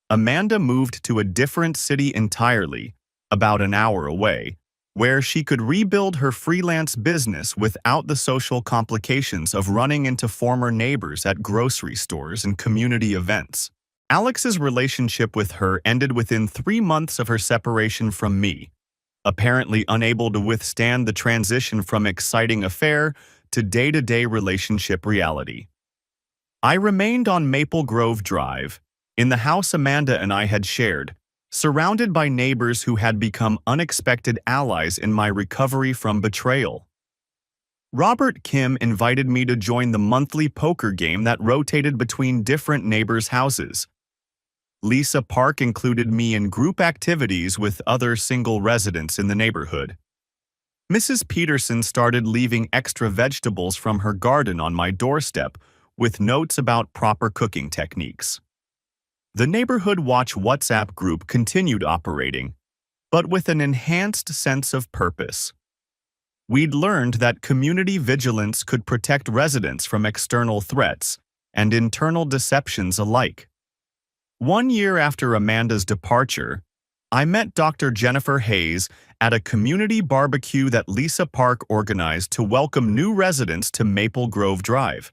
Amanda moved to a different city entirely, about an hour away, where she could rebuild her freelance business without the social complications of running into former neighbors at grocery stores and community events. Alex's relationship with her ended within 3 months of her separation from me, apparently unable to withstand the transition from exciting affair to day-to-day relationship reality. I remained on Maple Grove Drive, in the house Amanda and I had shared, surrounded by neighbors who had become unexpected allies in my recovery from betrayal. Robert Kim invited me to join the monthly poker game that rotated between different neighbors' houses. Lisa Park included me in group activities with other single residents in the neighborhood. Mrs. Peterson started leaving extra vegetables from her garden on my doorstep with notes about proper cooking techniques. The Neighborhood Watch WhatsApp group continued operating, but with an enhanced sense of purpose. We'd learned that community vigilance could protect residents from external threats and internal deceptions alike. 1 year after Amanda's departure, I met Dr. Jennifer Hayes at a community barbecue that Lisa Park organized to welcome new residents to Maple Grove Drive.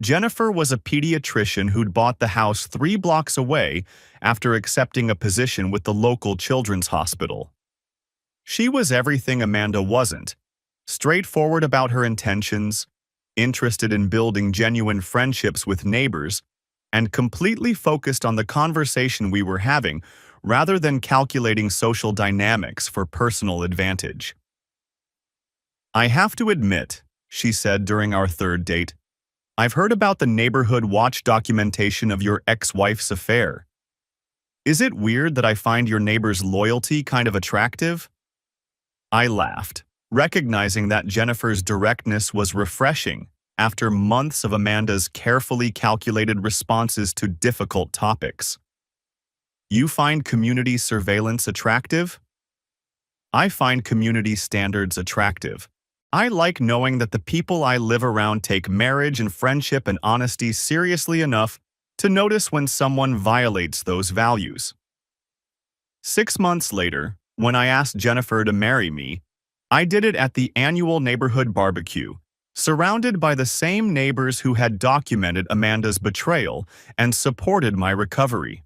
Jennifer was a pediatrician who'd bought the house 3 blocks away after accepting a position with the local children's hospital. She was everything Amanda wasn't: straightforward about her intentions, interested in building genuine friendships with neighbors, and completely focused on the conversation we were having rather than calculating social dynamics for personal advantage. "I have to admit," she said during our 3rd date, "I've heard about the Neighborhood Watch documentation of your ex-wife's affair. Is it weird that I find your neighbor's loyalty kind of attractive?" I laughed, recognizing that Jennifer's directness was refreshing after months of Amanda's carefully calculated responses to difficult topics. "You find community surveillance attractive?" "I find community standards attractive. I like knowing that the people I live around take marriage and friendship and honesty seriously enough to notice when someone violates those values." 6 months later, when I asked Jennifer to marry me, I did it at the annual neighborhood barbecue, surrounded by the same neighbors who had documented Amanda's betrayal and supported my recovery.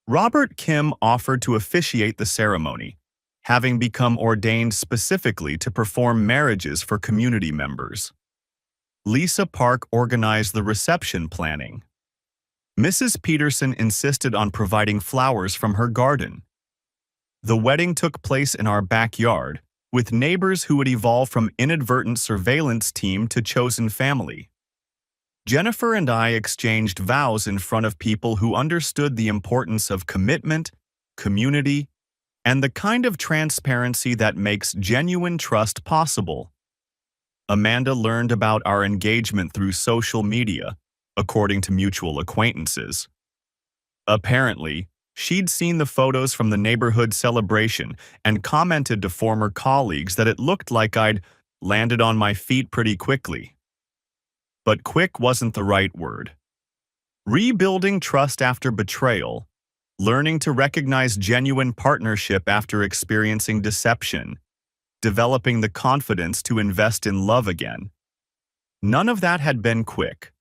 Robert Kim offered to officiate the ceremony, having become ordained specifically to perform marriages for community members. Lisa Park organized the reception planning. Mrs. Peterson insisted on providing flowers from her garden. The wedding took place in our backyard, with neighbors who would evolve from inadvertent surveillance team to chosen family. Jennifer and I exchanged vows in front of people who understood the importance of commitment, community, and the kind of transparency that makes genuine trust possible. Amanda learned about our engagement through social media, according to mutual acquaintances. Apparently, she'd seen the photos from the neighborhood celebration and commented to former colleagues that it looked like I'd landed on my feet pretty quickly. But quick wasn't the right word. Rebuilding trust after betrayal, learning to recognize genuine partnership after experiencing deception, developing the confidence to invest in love again. None of that had been quick.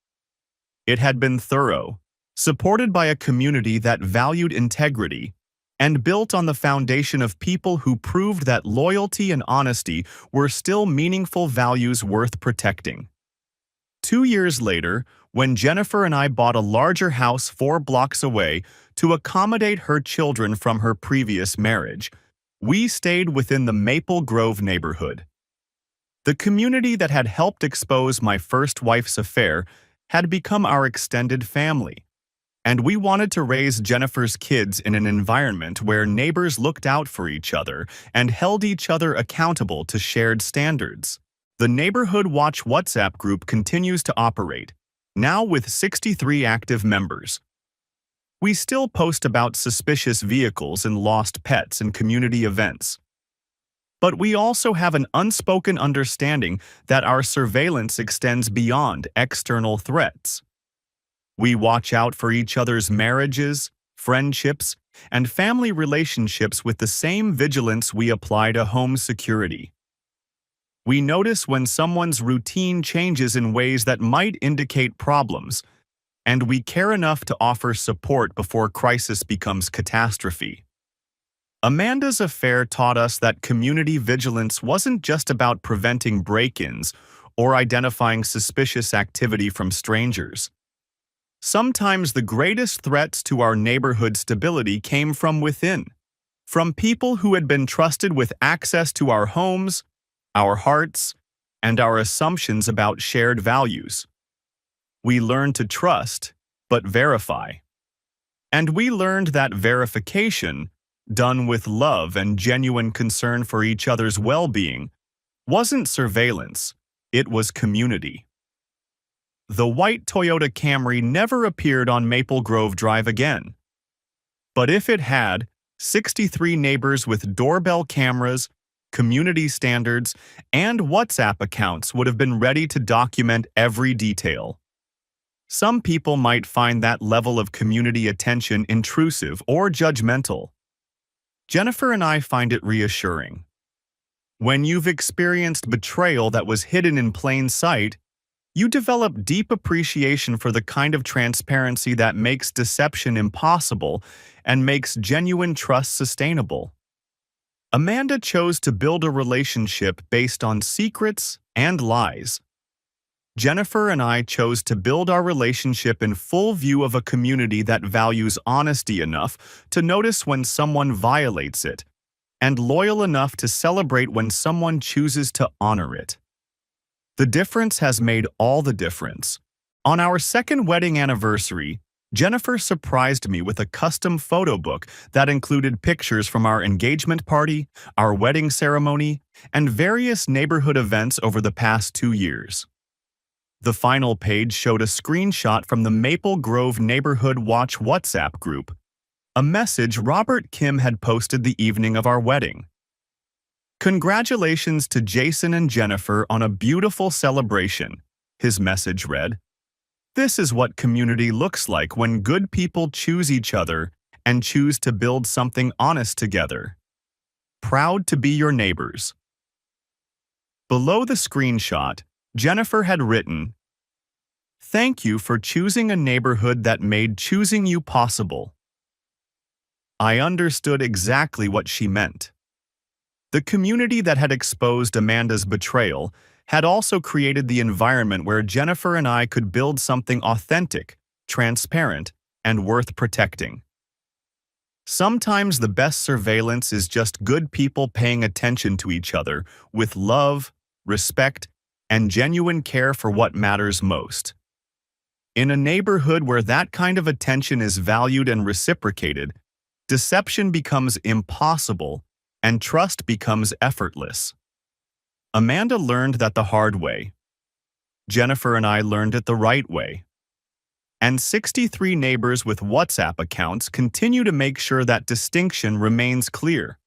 It had been thorough, supported by a community that valued integrity, and built on the foundation of people who proved that loyalty and honesty were still meaningful values worth protecting. 2 years later, when Jennifer and I bought a larger house 4 blocks away to accommodate her children from her previous marriage, we stayed within the Maple Grove neighborhood. The community that had helped expose my first wife's affair had become our extended family. And we wanted to raise Jennifer's kids in an environment where neighbors looked out for each other and held each other accountable to shared standards. The Neighborhood Watch WhatsApp group continues to operate, now with 63 active members. We still post about suspicious vehicles and lost pets and community events. But we also have an unspoken understanding that our surveillance extends beyond external threats. We watch out for each other's marriages, friendships, and family relationships with the same vigilance we apply to home security. We notice when someone's routine changes in ways that might indicate problems, and we care enough to offer support before crisis becomes catastrophe. Amanda's affair taught us that community vigilance wasn't just about preventing break-ins or identifying suspicious activity from strangers. Sometimes the greatest threats to our neighborhood stability came from within, from people who had been trusted with access to our homes, our hearts, and our assumptions about shared values. We learned to trust, but verify. And we learned that verification, done with love and genuine concern for each other's well-being, wasn't surveillance, it was community. The white Toyota Camry never appeared on Maple Grove Drive again. But if it had, 63 neighbors with doorbell cameras, community standards, and WhatsApp accounts would have been ready to document every detail. Some people might find that level of community attention intrusive or judgmental. Jennifer and I find it reassuring. When you've experienced betrayal that was hidden in plain sight, you develop deep appreciation for the kind of transparency that makes deception impossible and makes genuine trust sustainable. Amanda chose to build a relationship based on secrets and lies. Jennifer and I chose to build our relationship in full view of a community that values honesty enough to notice when someone violates it, and loyal enough to celebrate when someone chooses to honor it. The difference has made all the difference. On our second wedding anniversary, Jennifer surprised me with a custom photo book that included pictures from our engagement party, our wedding ceremony, and various neighborhood events over the past 2 years. The final page showed a screenshot from the Maple Grove Neighborhood Watch WhatsApp group, a message Robert Kim had posted the evening of our wedding. "Congratulations to Jason and Jennifer on a beautiful celebration," his message read. "This is what community looks like when good people choose each other and choose to build something honest together. Proud to be your neighbors." Below the screenshot, Jennifer had written, "Thank you for choosing a neighborhood that made choosing you possible." I understood exactly what she meant. The community that had exposed Amanda's betrayal had also created the environment where Jennifer and I could build something authentic, transparent, and worth protecting. Sometimes the best surveillance is just good people paying attention to each other with love, respect, and genuine care for what matters most. In a neighborhood where that kind of attention is valued and reciprocated, deception becomes impossible and trust becomes effortless. Amanda learned that the hard way. Jennifer and I learned it the right way. And 63 neighbors with WhatsApp accounts continue to make sure that distinction remains clear.